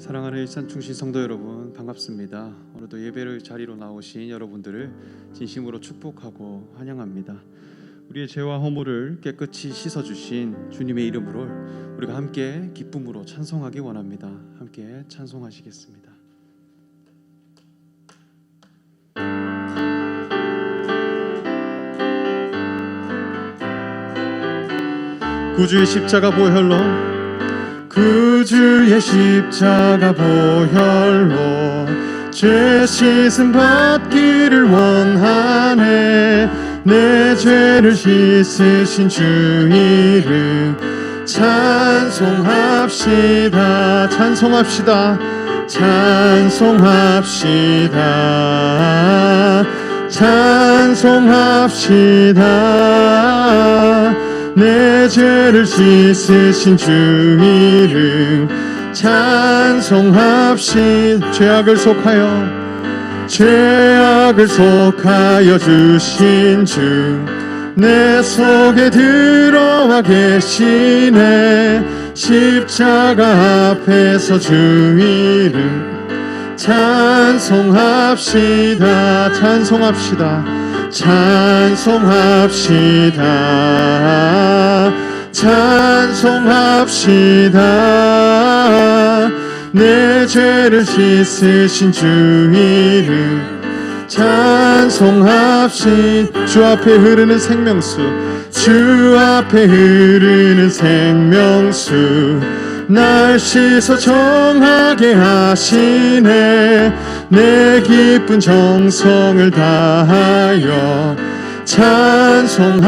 사랑하는 일산중신 성도 여러분, 반갑습니다. 오늘도 예배를 자리로 나오신 여러분들을 진심으로 축복하고 환영합니다. 우리의 죄와 허물을 깨끗이 씻어주신 주님의 이름으로 우리가 함께 기쁨으로 찬송하기 원합니다. 함께 찬송하시겠습니다. 구주의 십자가 보혈로, 구주의 십자가 보혈로 죄 씻음 받기를 원하네. 내 죄를 씻으신 주 이름 찬송합시다. 찬송합시다. 찬송합시다. 찬송합시다. 내 죄를 씻으신 주 이름 찬송합시다. 죄악을 속하여 주신 주 내 속에 들어와 계시네. 십자가 앞에서 주 이름 찬송합시다. 찬송합시다. 찬송합시다. 찬송합시다. 내 죄를 씻으신 주 이름 찬송합시다. 주 앞에 흐르는 생명수, 주 앞에 흐르는 생명수 날 씻어 정하게 하시네. 내 기쁜 정성을 다하여 찬송합시다.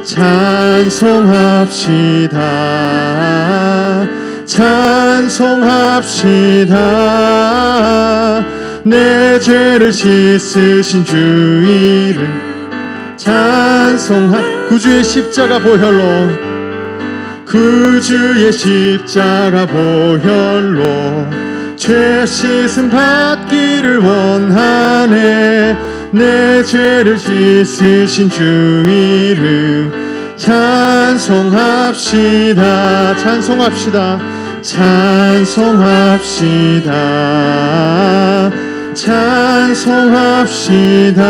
찬송합시다. 찬송합시다. 내 죄를 씻으신 주 이름 구주의 십자가 보혈로, 구주의 십자가 보혈로 죄 씻음 받기를 원하네. 내 죄를 씻으신 주 이름 찬송합시다. 찬송합시다. 찬송합시다. 찬송합시다.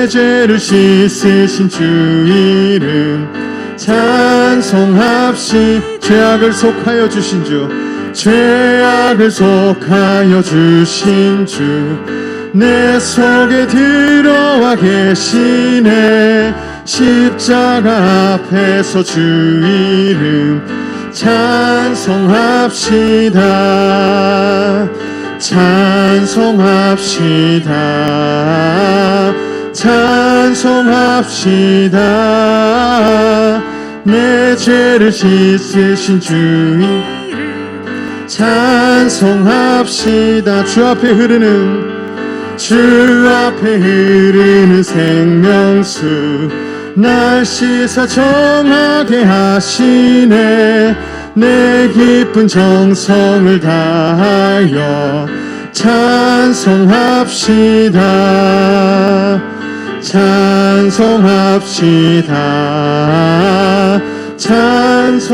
죄를 씻으신 주 이름 찬송합시다. 죄악을 속하여 주신 주, 죄악을 속하여 주신 주 내 속에 들어와 계시네. 십자가 앞에서 주 이름 찬송합시다. 찬송합시다. 찬송합시다. 내 죄를 씻으신 주 이름 찬송합시다. 주 앞에 흐르는 생명수 날 씻어 정하게 하시네. 내 기쁜 정성을 다하여 찬송합시다. 찬송합시다. 찬송합시다.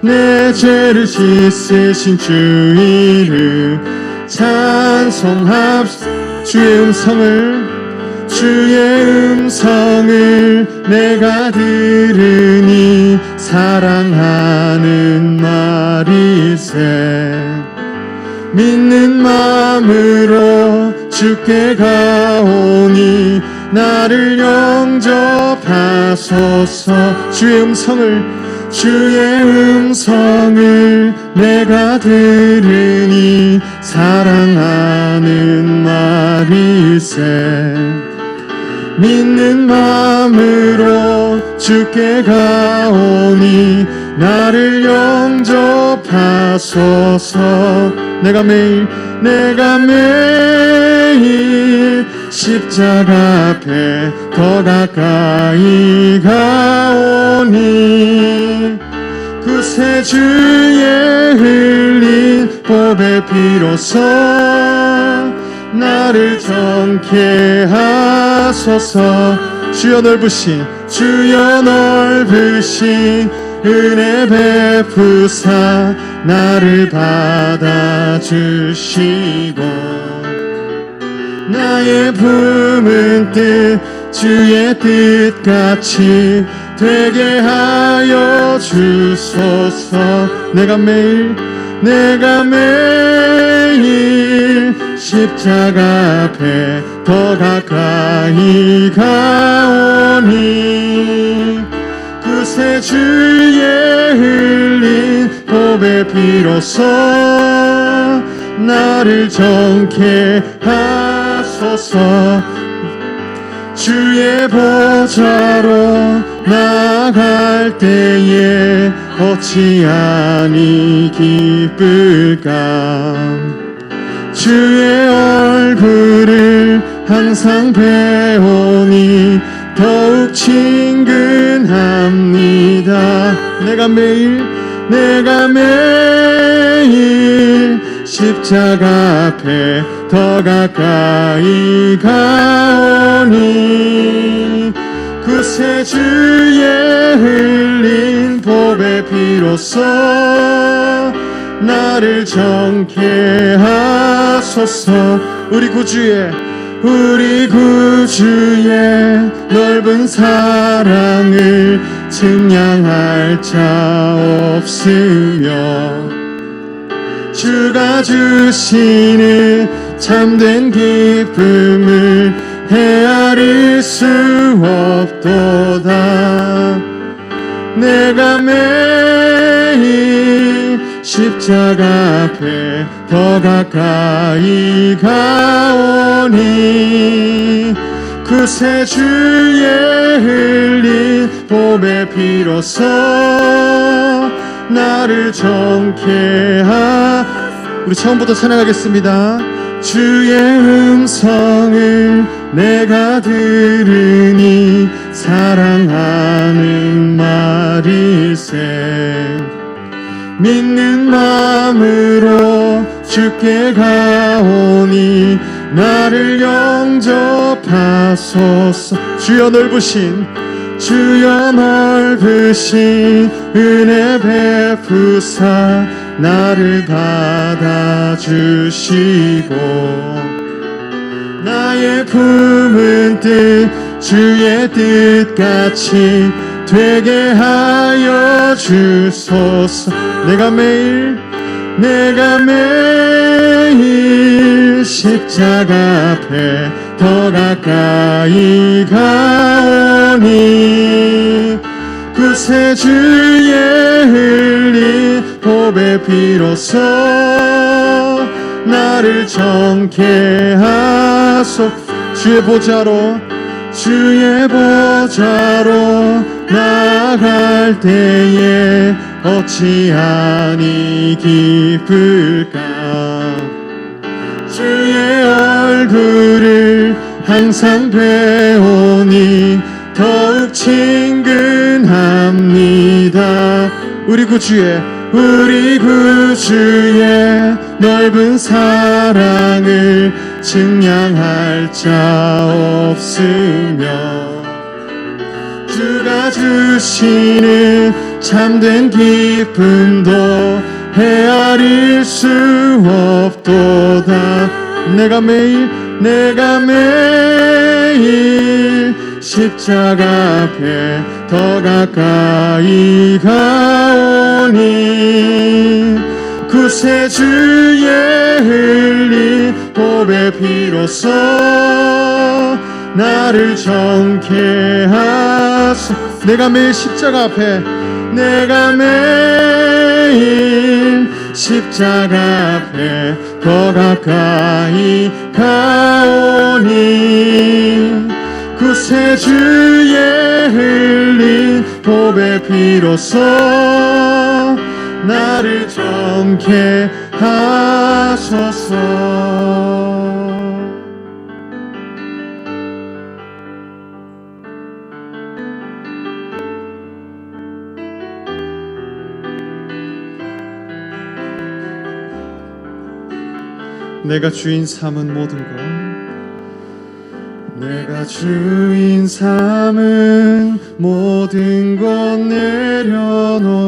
내 죄를 씻으신 주 이름 찬송합시다. 주의 음성을 내가 들으니 사랑하는 말일세. 믿는 마음으로 주께 가오니 나를 영접하소서. 주의 음성을 내가 들으니 사랑하는 말일세. 믿는 마음으로 주께 가오니 나를 영접하소서. 내가 매일 십자가 앞에 더 가까이 가오니 구세주의 흘린 보배 피로써 나를 정케 하소서. 주여 넓으신 은혜 베푸사 나를 받아주시고 나의 품은 뜻 주의 뜻같이 되게 하여 주소서. 내가 매일 십자가 앞에 더 가까이 가오니 그새 주의 흘린 보배 피로써 나를 정케 하소서. 주의 보좌로 나아갈 때에 어찌 아니 기쁠까. 주의 얼굴을 항상 배우니 더욱 친근합니다. 내가 매일 십자가 앞에 더 가까이 가오니 그새 주의 흘린 보배 피로써 나를 정케 하소서. 우리 구주의 넓은 사랑을 증량할 자 없으며 주가 주시는 참된 기쁨을 헤아릴 수 없도다. 내가 매일 십자가 앞에 더 가까이 가오니 그새 주의 흘린 보배 피로써 나를 정케 우리 처음부터 찬양하겠습니다. 주의 음성을 내가 들으니 사랑하는 말일세. 믿는 마음으로 주께 가오니 나를 영접하소서. 주여 넓으신 은혜 베푸사 나를 받아주시고 나의 품은 뜻 주의 뜻같이 되게 하여 주소서. 내가 매일 십자가 앞에 더 가까이 가오니 그새 주의 흘린 보배 피로써 나를 정케 하소서. 주의 보좌로 나아갈 때에 어찌 아니 기쁠까. 주의 얼굴을 항상 배우니 더욱 친근합니다. 우리 구주의 넓은 사랑을 증량할 자 없으며 주가 주시는 참된 기쁨도 헤아릴 수 없도다. 내가 매일 십자가 앞에 더 가까이 가오니 그새 주의 흘린 보배 피로써 나를 정케 하소서. 내가 매일 십자가 앞에 더 가까이 가오니 그새 주의 흘린 보배 피로써 나를 정케 하소서. 내가 주인 삼은 모든 것 내가 주인 삼은 모든 것 내려놓고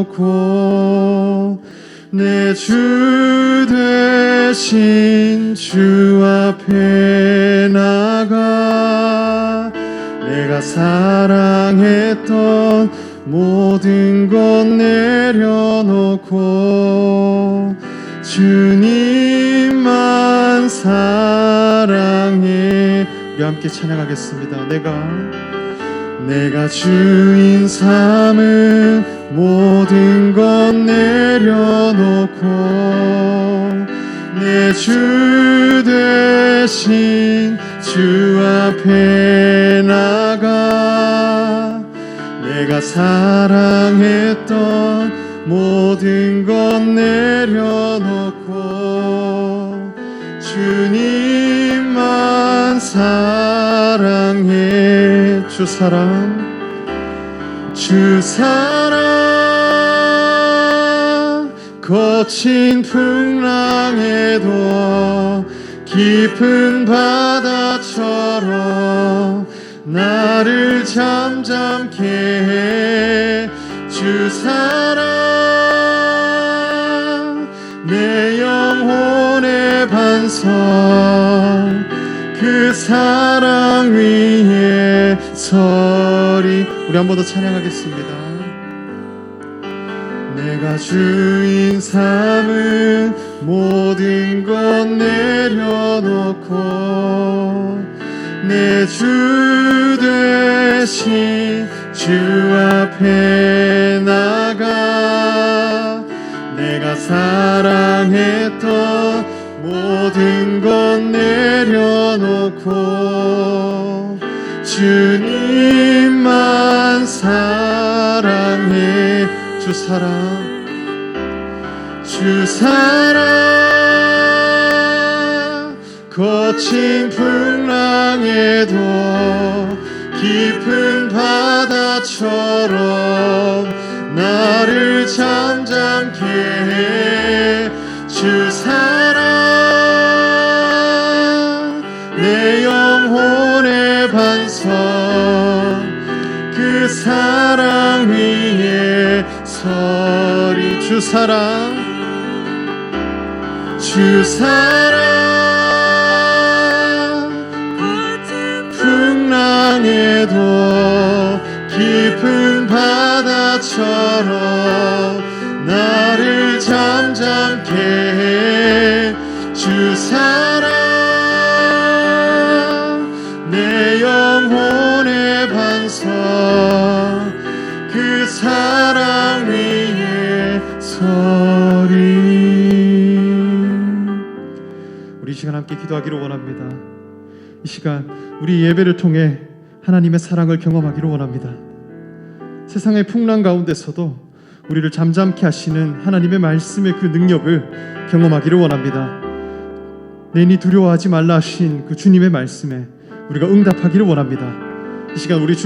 내 주 되신 주 앞에 나가 내가 사랑했던 모든 것 내려놓고 주님만 사랑해. 우리 함께 찬양하겠습니다. 내가 주인 삼은 모든 것 내려놓고 내 주 되신 주 앞에 나가 내가 사랑했던 모든 것 내려놓고 주님만 사랑해. 주 사랑 거친 풍랑에도 깊은 바다처럼 나를 잠잠케 해. 주 사랑 내 영혼의 반석 그 사랑 위에 서리. 우리 한 번 더 찬양하겠습니다. 내가 주인 삼은 모든 것 내려놓고 내 주 되신 주 앞에 나가 내가 사랑했던 모든 것 내려놓고 주님만 사랑해. 주 사랑 거친 풍랑에도 깊은 바다처럼 나를 잠잠케 해. 주 사랑 내 영혼의 반석 그 사랑 위에 서리. 주 사랑 풍랑에도 깊은 바다처럼 나를 잠잠케 해. 주 사랑 내 영혼의 반석 그 사랑 위에 서리. 우리 이 시간 함께 기도하기를 원합니다. 이 시간 우리 예배를 통해 하나님의 사랑을 경험하기를 원합니다. 세상의 풍랑 가운데서도 우리를 잠잠케 하시는 하나님의 말씀의 그 능력을 경험하기를 원합니다. 내니 두려워하지 말라 하신 그 주님의 말씀에 우리가 응답하기를 원합니다. 이 시간 우리가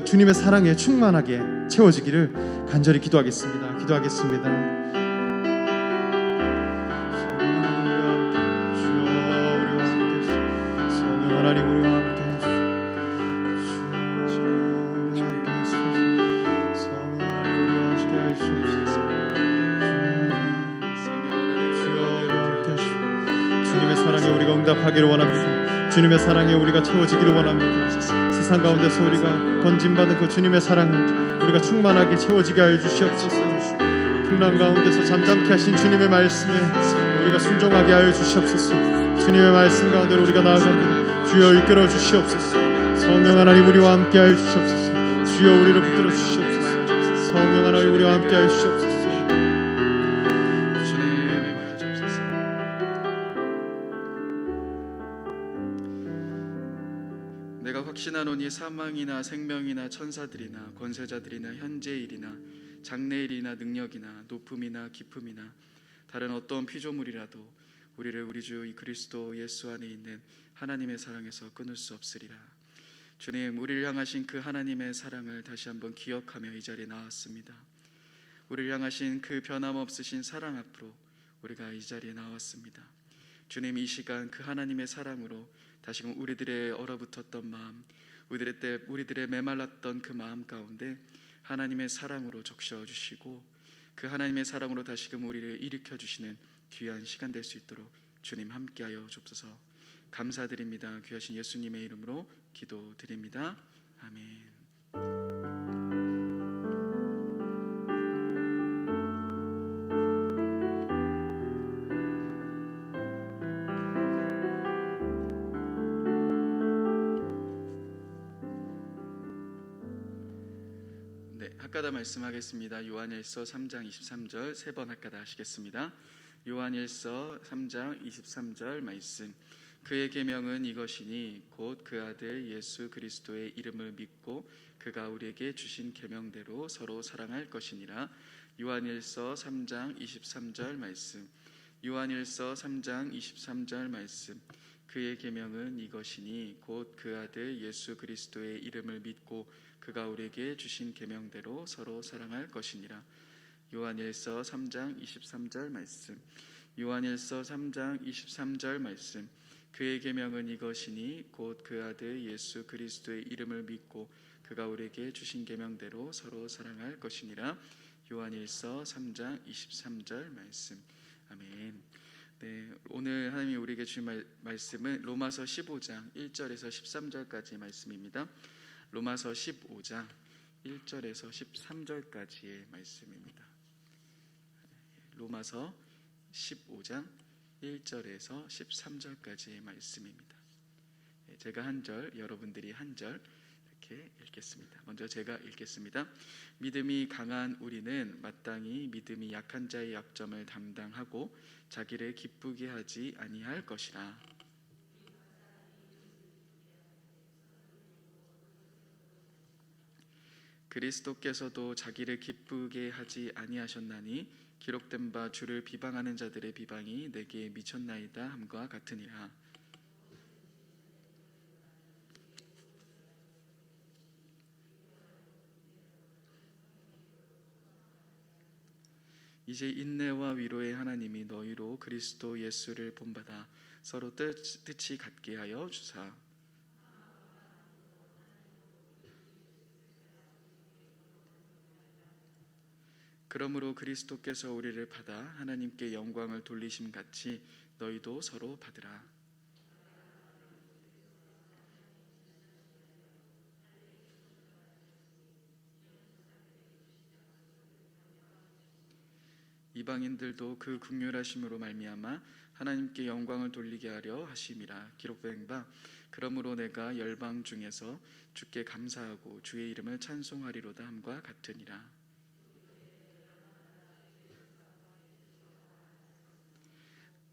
주님의 사랑에 충만하게 채워지기를 간절히 기도하겠습니다. 하나님 우리와 함께 주님의 사랑에 우리가 응답하기를 원합니다. 주님의 사랑에 우리가 채워지기를 원합니다. 세상 가운데서 우리가 건진받은 그 주님의 사랑을 우리가 충만하게 채워지게 하여 주시옵소서. 풍랑 가운데서 잠잠케 하신 주님의 말씀에 우리가 순종하게 하여 주시옵소서. 주님의 말씀 가운데 우리가 나아갑니다. 주여 이끌어 주시옵소서. 성령 하나님 우리와 함께 하여 주시옵소서. 주여 우리를 붙들어 주시옵소서. 성령 하나님 우리와 함께 하여 주시옵소서. 내가 확신하노니 사망이나 생명이나 천사들이나 권세자들이나 현재일이나 장래일이나 능력이나 높음이나 깊음이나 다른 어떤 피조물이라도 우리를 우리 주 그리스도 예수 안에 있는 하나님의 사랑에서 끊을 수 없으리라. 주님, 우리를 향하신 그 하나님의 사랑을 다시 한번 기억하며 이 자리에 나왔습니다. 우리를 향하신 그 변함없으신 사랑 앞으로 우리가 이 자리에 나왔습니다. 주님, 이 시간 그 하나님의 사랑으로 다시금 우리들의 얼어붙었던 마음, 우리들의 메말랐던 그 마음 가운데 하나님의 사랑으로 적셔 주시고 그 하나님의 사랑으로 다시금 우리를 일으켜 주시는 귀한 시간 될 수 있도록 주님 함께하여 주옵소서. 감사드립니다. 귀하신 예수님의 이름으로 기도드립니다. 아멘. 네, 학가다 말씀하겠습니다. 요한일서 3장 23절 세 번 학가다 하시겠습니다. 요한일서 3장 23절 말씀. 그의 계명은 이것이니 곧 그 아들 예수 그리스도의 이름을 믿고 그가 우리에게 주신 계명대로 서로 사랑할 것이니라. 요한일서 3장 23절 말씀. 요한일서 3장 23절 말씀. 그의 계명은 이것이니 곧 그 아들 예수 그리스도의 이름을 믿고 그가 우리에게 주신 계명대로 서로 사랑할 것이니라. 요한일서 3장 23절 말씀. 요한일서 3장 23절 말씀. 그의 계명은 이것이니 곧 그 아들 예수 그리스도의 이름을 믿고 그가 우리에게 주신 계명대로 서로 사랑할 것이니라. 요한일서 3장 23절 말씀. 아멘. 네, 오늘 하나님이 우리에게 주신 말씀은 로마서 15장 1절에서 13절까지의 말씀입니다. 로마서 15장 1절에서 13절까지의 말씀입니다. 로마서 15장 1절에서 13절까지의 말씀입니다. 제가 한 절, 여러분들이 한 절 이렇게 읽겠습니다. 먼저 제가 읽겠습니다. 믿음이 강한 우리는 마땅히 믿음이 약한 자의 약점을 담당하고 자기를 기쁘게 하지 아니할 것이라. 그리스도께서도 자기를 기쁘게 하지 아니하셨나니 기록된 바 주를 비방하는 자들의 비방이 내게 미쳤나이다 함과 같으니라. 이제 인내와 위로의 하나님이 너희로 그리스도 예수를 본받아 서로 뜻이 같게 하여 주사. 그러므로 그리스도께서 우리를 받아 하나님께 영광을 돌리심 같이 너희도 서로 받으라. 이방인들도 그 긍휼하심으로 말미암아 하나님께 영광을 돌리게 하려 하심이라. 기록된 바 그러므로 내가 열방 중에서 주께 감사하고 주의 이름을 찬송하리로다 함과 같으니라.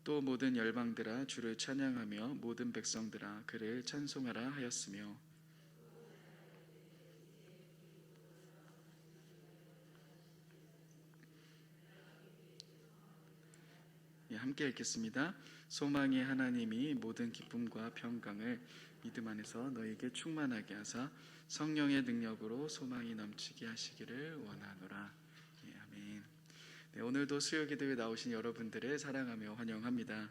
또 모든 열방들아 주를 찬양하며 모든 백성들아 그를 찬송하라 하였으며. 함께 읽겠습니다. 소망의 하나님이 모든 기쁨과 평강을 믿음 안에서 너에게 충만하게 하사 성령의 능력으로 소망이 넘치게 하시기를 원하노라. 아멘. 네, 오늘도 수요기도에 나오신 여러분들을 사랑하며 환영합니다.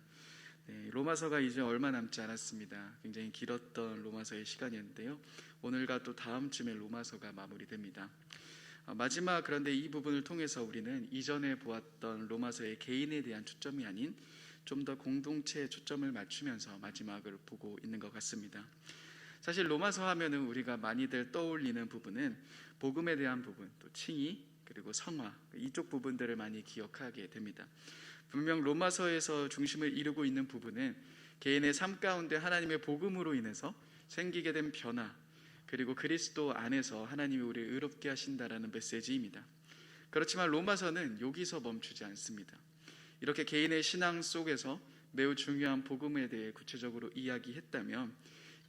네, 로마서가 이제 얼마 남지 않았습니다. 굉장히 길었던 로마서의 시간이었는데요. 오늘과 또 다음 주에 로마서가 마무리됩니다. 마지막 그런데 이 부분을 통해서 우리는 이전에 보았던 로마서의 개인에 대한 초점이 아닌 좀 더 공동체에 초점을 맞추면서 마지막을 보고 있는 것 같습니다. 사실 로마서 하면은 우리가 많이들 떠올리는 부분은 복음에 대한 부분, 또 칭의, 그리고 성화 이쪽 부분들을 많이 기억하게 됩니다. 분명 로마서에서 중심을 이루고 있는 부분은 개인의 삶 가운데 하나님의 복음으로 인해서 생기게 된 변화, 그리고 그리스도 안에서 하나님이 우리를 의롭게 하신다라는 메시지입니다. 그렇지만 로마서는 여기서 멈추지 않습니다. 이렇게 개인의 신앙 속에서 매우 중요한 복음에 대해 구체적으로 이야기했다면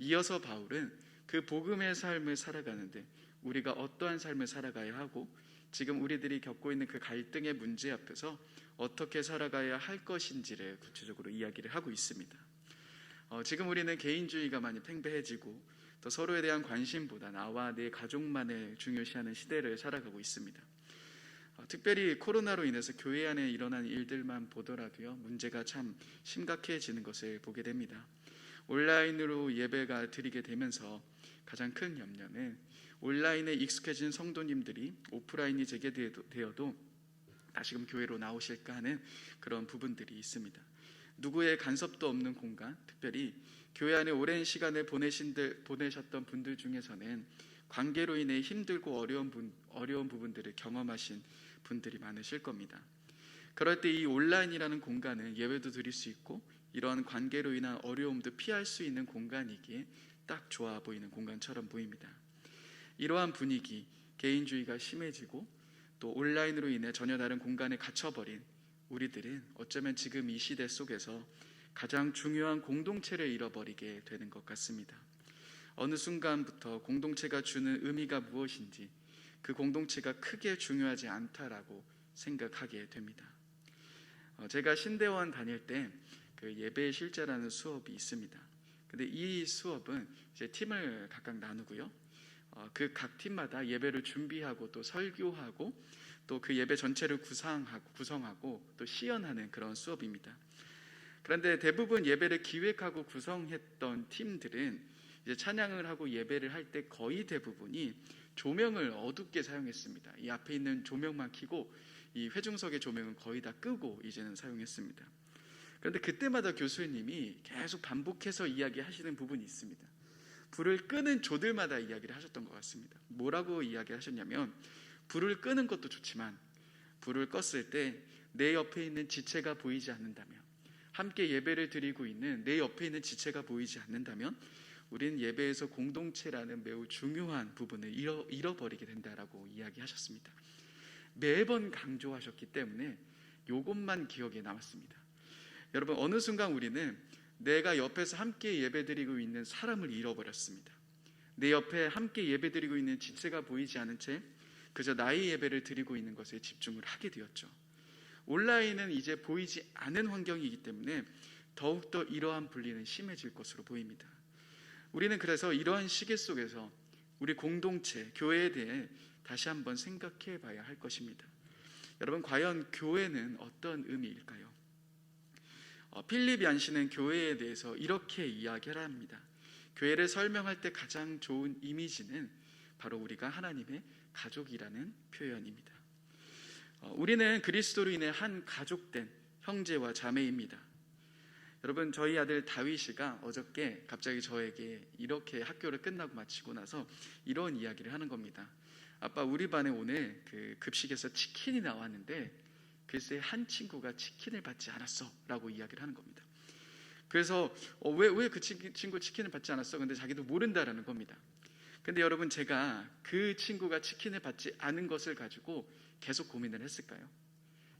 이어서 바울은 그 복음의 삶을 살아가는데 우리가 어떠한 삶을 살아가야 하고 지금 우리들이 겪고 있는 그 갈등의 문제 앞에서 어떻게 살아가야 할 것인지를 구체적으로 이야기를 하고 있습니다. 지금 우리는 개인주의가 많이 팽배해지고 또 서로에 대한 관심보다 나와 내 가족만을 중요시하는 시대를 살아가고 있습니다. 특별히 코로나로 인해서 교회 안에 일어난 일들만 보더라도요, 문제가 참 심각해지는 것을 보게 됩니다. 온라인으로 예배가 드리게 되면서 가장 큰 염려는 온라인에 익숙해진 성도님들이 오프라인이 재개되어도 다시금 교회로 나오실까 하는 그런 부분들이 있습니다. 누구의 간섭도 없는 공간, 특별히 교회 안에 오랜 시간을 보내셨던 분들 중에서는 관계로 인해 힘들고 어려운 부분들을 경험하신 분들이 많으실 겁니다. 그럴 때 이 온라인이라는 공간은 예배도 드릴 수 있고 이러한 관계로 인한 어려움도 피할 수 있는 공간이기에 딱 좋아 보이는 공간처럼 보입니다. 이러한 분위기, 개인주의가 심해지고 또 온라인으로 인해 전혀 다른 공간에 갇혀버린 우리들은 어쩌면 지금 이 시대 속에서 가장 중요한 공동체를 잃어버리게 되는 것 같습니다. 어느 순간부터 공동체가 주는 의미가 무엇인지, 그 공동체가 크게 중요하지 않다라고 생각하게 됩니다. 제가 신대원 다닐 때 그 예배 실제라는 수업이 있습니다. 근데 이 수업은 이제 팀을 각각 나누고요, 그 각 팀마다 예배를 준비하고 또 설교하고 또 그 예배 전체를 구성하고 또 시연하는 그런 수업입니다. 그런데 대부분 예배를 기획하고 구성했던 팀들은 이제 찬양을 하고 예배를 할 때 거의 대부분이 조명을 어둡게 사용했습니다. 이 앞에 있는 조명만 켜고 이 회중석의 조명은 거의 다 끄고 이제는 사용했습니다. 그런데 그때마다 교수님이 계속 반복해서 이야기하시는 부분이 있습니다. 불을 끄는 조들마다 이야기를 하셨던 것 같습니다. 뭐라고 이야기하셨냐면, 불을 끄는 것도 좋지만 불을 껐을 때 내 옆에 있는 지체가 보이지 않는다면, 함께 예배를 드리고 있는 내 옆에 있는 지체가 보이지 않는다면 우리는 예배에서 공동체라는 매우 중요한 부분을 잃어버리게 된다라고 이야기하셨습니다. 매번 강조하셨기 때문에 이것만 기억에 남았습니다. 여러분, 어느 순간 우리는 내가 옆에서 함께 예배드리고 있는 사람을 잃어버렸습니다. 내 옆에 함께 예배드리고 있는 지체가 보이지 않은 채 그저 나의 예배를 드리고 있는 것에 집중을 하게 되었죠. 온라인은 이제 보이지 않은 환경이기 때문에 더욱더 이러한 분리는 심해질 것으로 보입니다. 우리는 그래서 이러한 시기 속에서 우리 공동체, 교회에 대해 다시 한번 생각해 봐야 할 것입니다. 여러분, 과연 교회는 어떤 의미일까요? 필립 얀시는 교회에 대해서 이렇게 이야기를 합니다. 교회를 설명할 때 가장 좋은 이미지는 바로 우리가 하나님의 가족이라는 표현입니다. 우리는 그리스도로 인해 한 가족된 형제와 자매입니다. 여러분, 저희 아들 다윗이가 어저께 갑자기 저에게 이렇게 학교를 끝나고 마치고 나서 이런 이야기를 하는 겁니다. 아빠, 우리 반에 오늘 그 급식에서 치킨이 나왔는데 글쎄 한 친구가 치킨을 받지 않았어 라고 이야기를 하는 겁니다. 그래서 왜 그 친구 치킨을 받지 않았어? 근데 자기도 모른다라는 겁니다. 근데 여러분, 제가 그 친구가 치킨을 받지 않은 것을 가지고 계속 고민을 했을까요?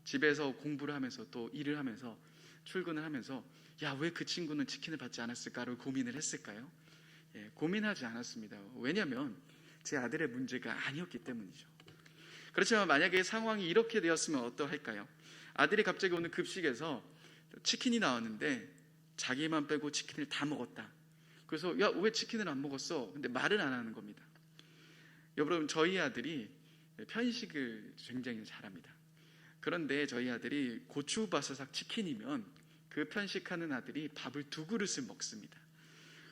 집에서 공부를 하면서 또 일을 하면서 출근을 하면서 왜 그 친구는 치킨을 받지 않았을까를 고민을 했을까요? 고민하지 않았습니다. 왜냐하면 제 아들의 문제가 아니었기 때문이죠. 그렇지만 만약에 상황이 이렇게 되었으면 어떠할까요? 아들이 갑자기 오늘 급식에서 치킨이 나왔는데 자기만 빼고 치킨을 다 먹었다. 그래서 왜 치킨을 안 먹었어? 근데 말을 안 하는 겁니다. 여러분, 저희 아들이 편식을 굉장히 잘합니다. 그런데 저희 아들이 고추바사삭 치킨이면 그 편식하는 아들이 밥을 2그릇을 먹습니다.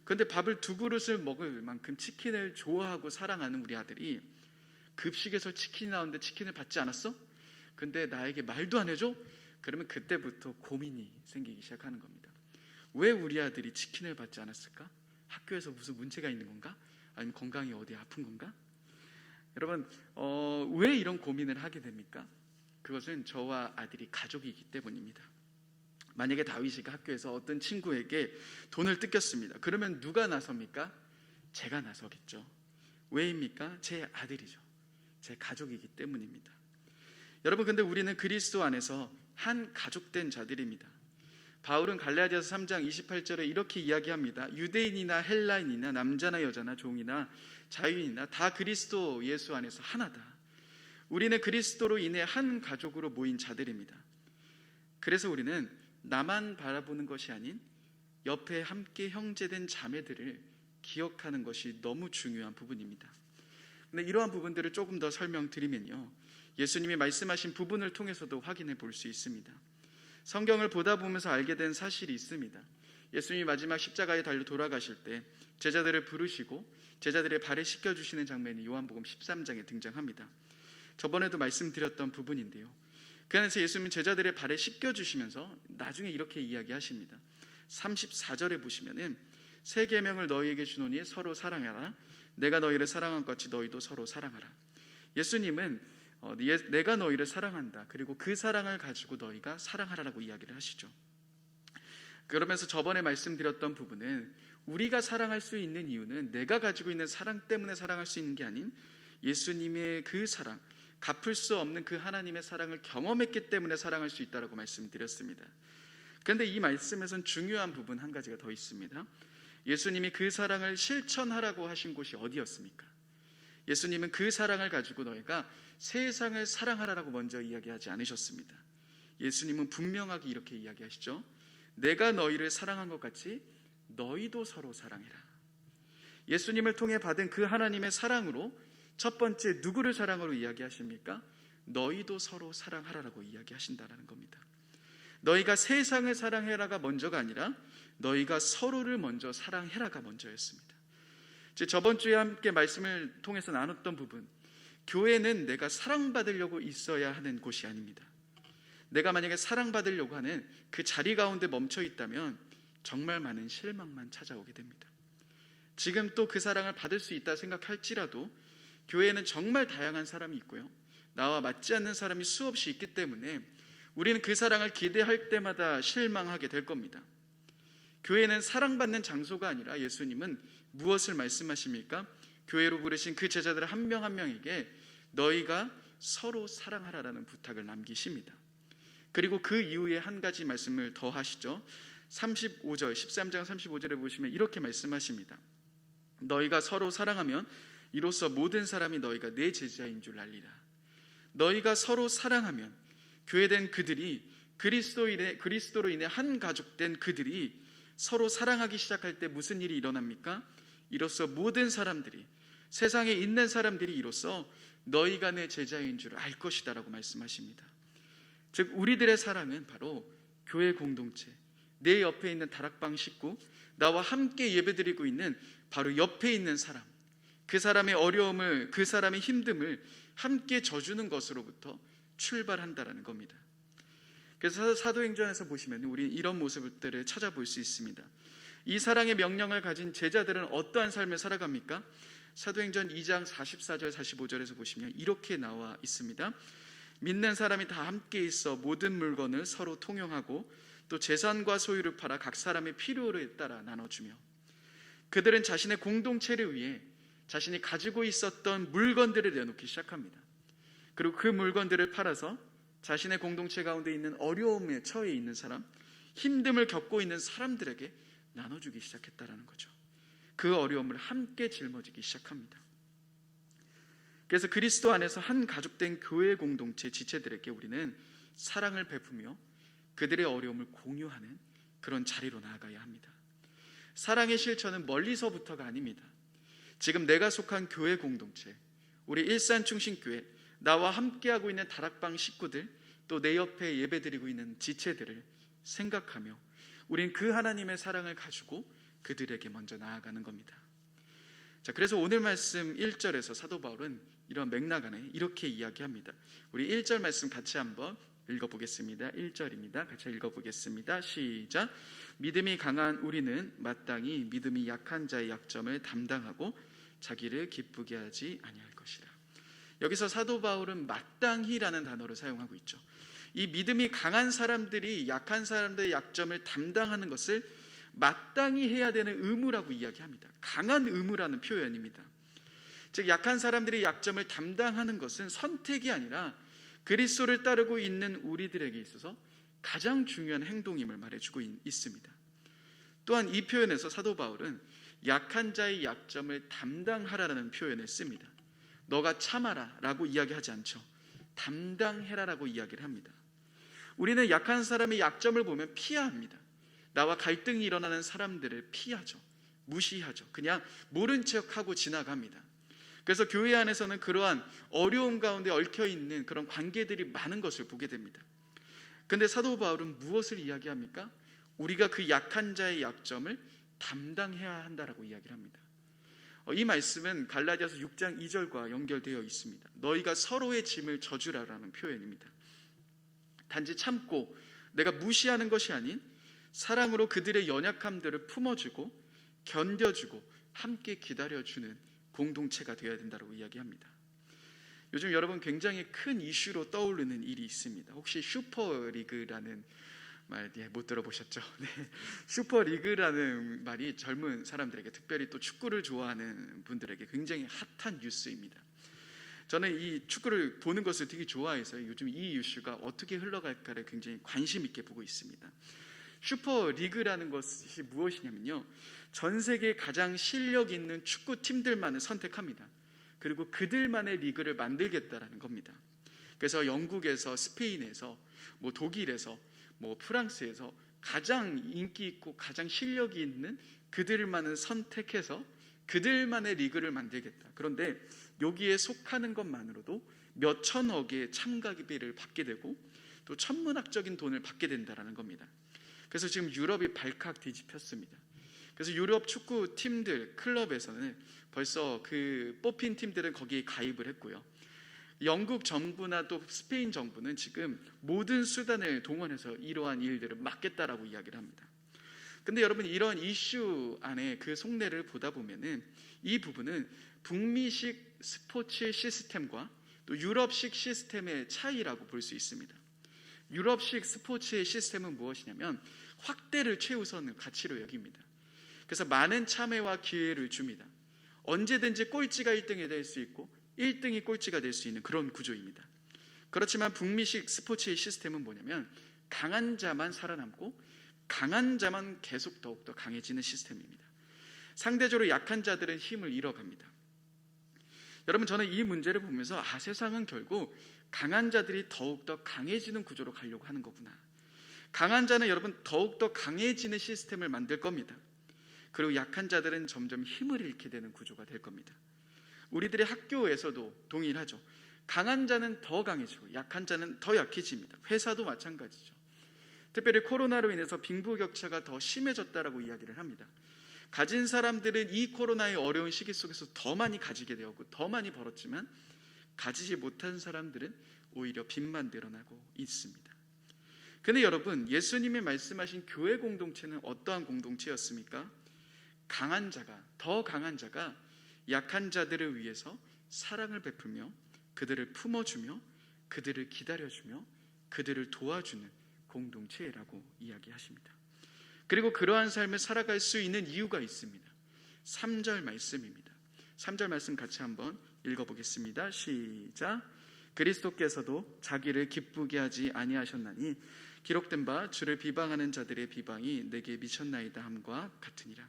그런데 밥을 2그릇을 먹을 만큼 치킨을 좋아하고 사랑하는 우리 아들이 급식에서 치킨이 나오는데 치킨을 받지 않았어? 근데 나에게 말도 안 해줘? 그러면 그때부터 고민이 생기기 시작하는 겁니다. 왜 우리 아들이 치킨을 받지 않았을까? 학교에서 무슨 문제가 있는 건가? 아니면 건강이 어디 아픈 건가? 여러분, 왜 이런 고민을 하게 됩니까? 그것은 저와 아들이 가족이기 때문입니다. 만약에 다윗이가 학교에서 어떤 친구에게 돈을 뜯겼습니다. 그러면 누가 나섭니까? 제가 나서겠죠. 왜입니까? 제 아들이죠. 제 가족이기 때문입니다. 여러분, 근데 우리는 그리스도 안에서 한 가족된 자들입니다. 바울은 갈라디아서 3장 28절에 이렇게 이야기합니다. 유대인이나 헬라인이나 남자나 여자나 종이나 자유인이나 다 그리스도 예수 안에서 하나다. 우리는 그리스도로 인해 한 가족으로 모인 자들입니다. 그래서 우리는 나만 바라보는 것이 아닌 옆에 함께 형제된 자매들을 기억하는 것이 너무 중요한 부분입니다. 근데 이러한 부분들을 조금 더 설명드리면요, 예수님이 말씀하신 부분을 통해서도 확인해 볼 수 있습니다. 성경을 보다 보면서 알게 된 사실이 있습니다. 예수님이 마지막 십자가에 달려 돌아가실 때 제자들을 부르시고 제자들의 발을 씻겨주시는 장면이 요한복음 13장에 등장합니다. 저번에도 말씀드렸던 부분인데요, 그 안에서 예수님은 제자들의 발을 씻겨주시면서 나중에 이렇게 이야기하십니다. 34절에 보시면은 새 계명을 너희에게 주노니 서로 사랑하라. 내가 너희를 사랑한 것 같이 너희도 서로 사랑하라. 예수님은 내가 너희를 사랑한다, 그리고 그 사랑을 가지고 너희가 사랑하라라고 이야기를 하시죠. 그러면서 저번에 말씀드렸던 부분은 우리가 사랑할 수 있는 이유는 내가 가지고 있는 사랑 때문에 사랑할 수 있는 게 아닌 예수님의 그 사랑, 갚을 수 없는 그 하나님의 사랑을 경험했기 때문에 사랑할 수 있다라고 말씀드렸습니다. 그런데 이 말씀에선 중요한 부분 한 가지가 더 있습니다. 예수님이 그 사랑을 실천하라고 하신 곳이 어디였습니까? 예수님은 그 사랑을 가지고 너희가 세상을 사랑하라고 먼저 이야기하지 않으셨습니다. 예수님은 분명하게 이렇게 이야기하시죠. 내가 너희를 사랑한 것 같이 너희도 서로 사랑해라. 예수님을 통해 받은 그 하나님의 사랑으로 첫 번째 누구를 사랑으로 이야기하십니까? 너희도 서로 사랑하라라고 이야기하신다라는 겁니다. 너희가 세상을 사랑해라가 먼저가 아니라 너희가 서로를 먼저 사랑해라가 먼저였습니다. 저번 주에 함께 말씀을 통해서 나눴던 부분, 교회는 내가 사랑받으려고 있어야 하는 곳이 아닙니다. 내가 만약에 사랑받으려고 하는 그 자리 가운데 멈춰 있다면 정말 많은 실망만 찾아오게 됩니다. 지금 또 그 사랑을 받을 수 있다 생각할지라도 교회에는 정말 다양한 사람이 있고요, 나와 맞지 않는 사람이 수없이 있기 때문에 우리는 그 사랑을 기대할 때마다 실망하게 될 겁니다. 교회는 사랑받는 장소가 아니라 예수님은 무엇을 말씀하십니까? 교회로 부르신 그 제자들 한 명 한 명에게 너희가 서로 사랑하라라는 부탁을 남기십니다. 그리고 그 이후에 한 가지 말씀을 더 하시죠. 35절, 13장 35절에 보시면 이렇게 말씀하십니다. 너희가 서로 사랑하면 이로써 모든 사람이 너희가 내 제자인 줄 알리라. 너희가 서로 사랑하면 교회된 그들이 그리스도로 인해 한 가족된 그들이 서로 사랑하기 시작할 때 무슨 일이 일어납니까? 이로써 모든 사람들이, 세상에 있는 사람들이 이로써 너희가 내 제자인 줄 알 것이다라고 말씀하십니다. 즉 우리들의 사랑은 바로 교회 공동체, 내 옆에 있는 다락방 식구, 나와 함께 예배드리고 있는 바로 옆에 있는 사람, 그 사람의 어려움을, 그 사람의 힘듦을 함께 져주는 것으로부터 출발한다라는 겁니다. 그래서 사도행전에서 보시면 우리 이런 모습들을 찾아볼 수 있습니다. 이 사랑의 명령을 가진 제자들은 어떠한 삶을 살아갑니까? 사도행전 2장 44절 45절에서 보시면 이렇게 나와 있습니다. 믿는 사람이 다 함께 있어 모든 물건을 서로 통용하고 또 재산과 소유를 팔아 각 사람의 필요에 따라 나눠주며, 그들은 자신의 공동체를 위해 자신이 가지고 있었던 물건들을 내놓기 시작합니다. 그리고 그 물건들을 팔아서 자신의 공동체 가운데 있는 어려움에 처해 있는 사람, 힘듦을 겪고 있는 사람들에게 나눠주기 시작했다라는 거죠. 그 어려움을 함께 짊어지기 시작합니다. 그래서 그리스도 안에서 한 가족된 교회 공동체 지체들에게 우리는 사랑을 베푸며 그들의 어려움을 공유하는 그런 자리로 나아가야 합니다. 사랑의 실천은 멀리서부터가 아닙니다. 지금 내가 속한 교회 공동체, 우리 일산충신교회, 나와 함께하고 있는 다락방 식구들, 또 내 옆에 예배드리고 있는 지체들을 생각하며 우린 그 하나님의 사랑을 가지고 그들에게 먼저 나아가는 겁니다. 자, 그래서 오늘 말씀 1절에서 사도 바울은 이런 맥락 안에 이렇게 이야기합니다. 우리 1절 말씀 같이 한번 읽어보겠습니다. 1절입니다. 같이 읽어보겠습니다. 시작. 믿음이 강한 우리는 마땅히 믿음이 약한 자의 약점을 담당하고 자기를 기쁘게 하지 아니할 것이라. 여기서 사도 바울은 마땅히라는 단어를 사용하고 있죠. 이 믿음이 강한 사람들이 약한 사람들의 약점을 담당하는 것을 마땅히 해야 되는 의무라고 이야기합니다. 강한 의무라는 표현입니다. 즉 약한 사람들의 약점을 담당하는 것은 선택이 아니라 그리스도를 따르고 있는 우리들에게 있어서 가장 중요한 행동임을 말해주고 있습니다. 또한 이 표현에서 사도 바울은 약한 자의 약점을 담당하라는 표현을 씁니다. 너가 참아라 라고 이야기하지 않죠. 담당해라라고 이야기를 합니다. 우리는 약한 사람의 약점을 보면 피합니다. 나와 갈등이 일어나는 사람들을 피하죠. 무시하죠. 그냥 모른 척하고 지나갑니다. 그래서 교회 안에서는 그러한 어려움 가운데 얽혀 있는 그런 관계들이 많은 것을 보게 됩니다. 근데 사도 바울은 무엇을 이야기합니까? 우리가 그 약한 자의 약점을 담당해야 한다라고 이야기를 합니다. 이 말씀은 갈라디아서 6장 2절과 연결되어 있습니다. 너희가 서로의 짐을 져주라라는 표현입니다. 단지 참고 내가 무시하는 것이 아닌 사랑으로 그들의 연약함들을 품어주고 견뎌주고 함께 기다려주는 공동체가 되어야 된다고 이야기합니다. 요즘 여러분 굉장히 큰 이슈로 떠오르는 일이 있습니다. 혹시 슈퍼리그라는 말 못 들어보셨죠? 네. 슈퍼리그라는 말이 젊은 사람들에게, 특별히 또 축구를 좋아하는 분들에게 굉장히 핫한 뉴스입니다. 저는 이 축구를 보는 것을 되게 좋아해서 요즘 이 이슈가 어떻게 흘러갈까를 굉장히 관심 있게 보고 있습니다. 슈퍼리그라는 것이 무엇이냐면요, 전 세계 가장 실력 있는 축구 팀들만을 선택합니다. 그리고 그들만의 리그를 만들겠다라는 겁니다. 그래서 영국에서, 스페인에서, 독일에서, 프랑스에서 가장 인기 있고 가장 실력이 있는 그들만을 선택해서 그들만의 리그를 만들겠다. 그런데 여기에 속하는 것만으로도 몇 천억의 참가비를 받게 되고 또 천문학적인 돈을 받게 된다는 겁니다. 그래서 지금 유럽이 발칵 뒤집혔습니다. 그래서 유럽 축구 팀들, 클럽에서는 벌써 그 뽑힌 팀들은 거기에 가입을 했고요. 영국 정부나 또 스페인 정부는 지금 모든 수단을 동원해서 이러한 일들을 막겠다라고 이야기를 합니다. 근데 여러분, 이런 이슈 안에 그 속내를 보다 보면은 이 부분은 북미식 스포츠 시스템과 또 유럽식 시스템의 차이라고 볼 수 있습니다. 유럽식 스포츠의 시스템은 무엇이냐면 확대를 최우선 가치로 여깁니다. 그래서 많은 참여와 기회를 줍니다. 언제든지 꼴찌가 1등이 될 수 있고 1등이 꼴찌가 될 수 있는 그런 구조입니다. 그렇지만 북미식 스포츠의 시스템은 뭐냐면 강한 자만 살아남고 강한 자만 계속 더욱더 강해지는 시스템입니다. 상대적으로 약한 자들은 힘을 잃어갑니다. 여러분, 저는 이 문제를 보면서 세상은 결국 강한 자들이 더욱더 강해지는 구조로 가려고 하는 거구나. 강한 자는 여러분 더욱더 강해지는 시스템을 만들 겁니다. 그리고 약한 자들은 점점 힘을 잃게 되는 구조가 될 겁니다. 우리들의 학교에서도 동일하죠. 강한 자는 더 강해지고 약한 자는 더 약해집니다. 회사도 마찬가지죠. 특별히 코로나로 인해서 빈부격차가 더 심해졌다라고 이야기를 합니다. 가진 사람들은 이 코로나의 어려운 시기 속에서 더 많이 가지게 되었고 더 많이 벌었지만 가지지 못한 사람들은 오히려 빚만 늘어나고 있습니다. 그런데 여러분, 예수님이 말씀하신 교회 공동체는 어떠한 공동체였습니까? 강한 자가, 더 강한 자가 약한 자들을 위해서 사랑을 베풀며 그들을 품어주며 그들을 기다려주며 그들을 도와주는 공동체라고 이야기하십니다. 그리고 그러한 삶을 살아갈 수 있는 이유가 있습니다. 3절 말씀입니다. 3절 말씀 같이 한번 읽어보겠습니다. 시작. 그리스도께서도 자기를 기쁘게 하지 아니하셨나니 기록된 바 주를 비방하는 자들의 비방이 내게 미쳤나이다 함과 같으니라.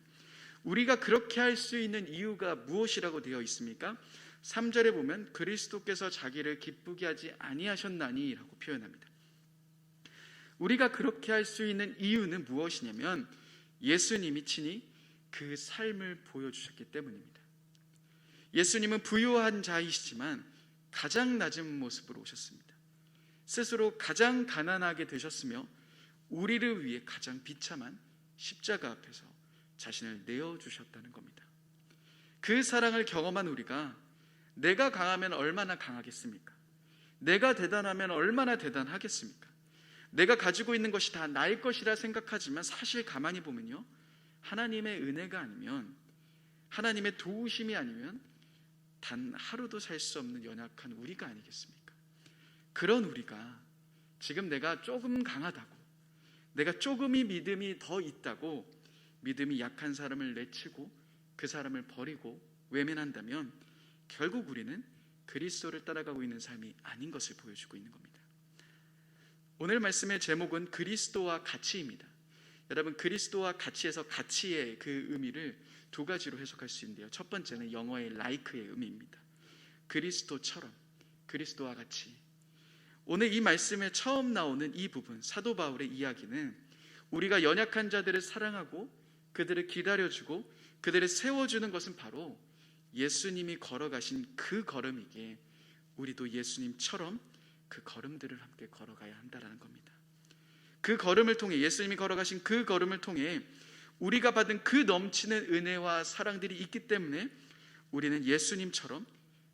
우리가 그렇게 할 수 있는 이유가 무엇이라고 되어 있습니까? 3절에 보면 그리스도께서 자기를 기쁘게 하지 아니하셨나니 라고 표현합니다. 우리가 그렇게 할 수 있는 이유는 무엇이냐면 예수님이 친히 그 삶을 보여주셨기 때문입니다. 예수님은 부유한 자이시지만 가장 낮은 모습으로 오셨습니다. 스스로 가장 가난하게 되셨으며 우리를 위해 가장 비참한 십자가 앞에서 자신을 내어주셨다는 겁니다. 그 사랑을 경험한 우리가 내가 강하면 얼마나 강하겠습니까? 내가 대단하면 얼마나 대단하겠습니까? 내가 가지고 있는 것이 다 나의 것이라 생각하지만 사실 가만히 보면요, 하나님의 은혜가 아니면, 하나님의 도우심이 아니면 단 하루도 살 수 없는 연약한 우리가 아니겠습니까? 그런 우리가 지금 내가 조금 강하다고, 내가 조금이 믿음이 더 있다고 믿음이 약한 사람을 내치고 그 사람을 버리고 외면한다면 결국 우리는 그리스도를 따라가고 있는 삶이 아닌 것을 보여주고 있는 겁니다. 오늘 말씀의 제목은 그리스도와 가치입니다. 여러분, 그리스도와 가치에서 가치의 그 의미를 두 가지로 해석할 수 있는데요. 첫 번째는 영어의 like의 의미입니다. 그리스도처럼, 그리스도와 같이. 오늘 이 말씀에 처음 나오는 이 부분, 사도 바울의 이야기는 우리가 연약한 자들을 사랑하고 그들을 기다려주고 그들을 세워주는 것은 바로 예수님이 걸어가신 그 걸음이기에 우리도 예수님처럼 그 걸음들을 함께 걸어가야 한다는 겁니다. 그 걸음을 통해, 예수님이 걸어가신 그 걸음을 통해 우리가 받은 그 넘치는 은혜와 사랑들이 있기 때문에 우리는 예수님처럼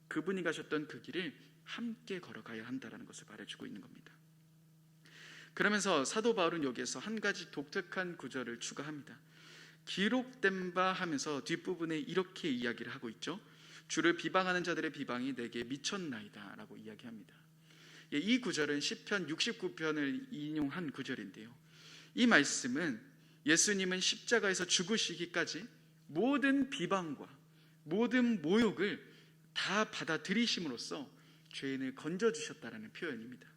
그분이 가셨던 그 길을 함께 걸어가야 한다는 것을 말해주고 있는 겁니다. 그러면서 사도 바울은 여기에서 한 가지 독특한 구절을 추가합니다. 기록된 바 하면서 뒷부분에 이렇게 이야기를 하고 있죠. 주를 비방하는 자들의 비방이 내게 미쳤나이다 라고 이야기합니다. 이 구절은 시편 69편을 인용한 구절인데요, 이 말씀은 예수님은 십자가에서 죽으시기까지 모든 비방과 모든 모욕을 다 받아들이심으로써 죄인을 건져주셨다는 표현입니다.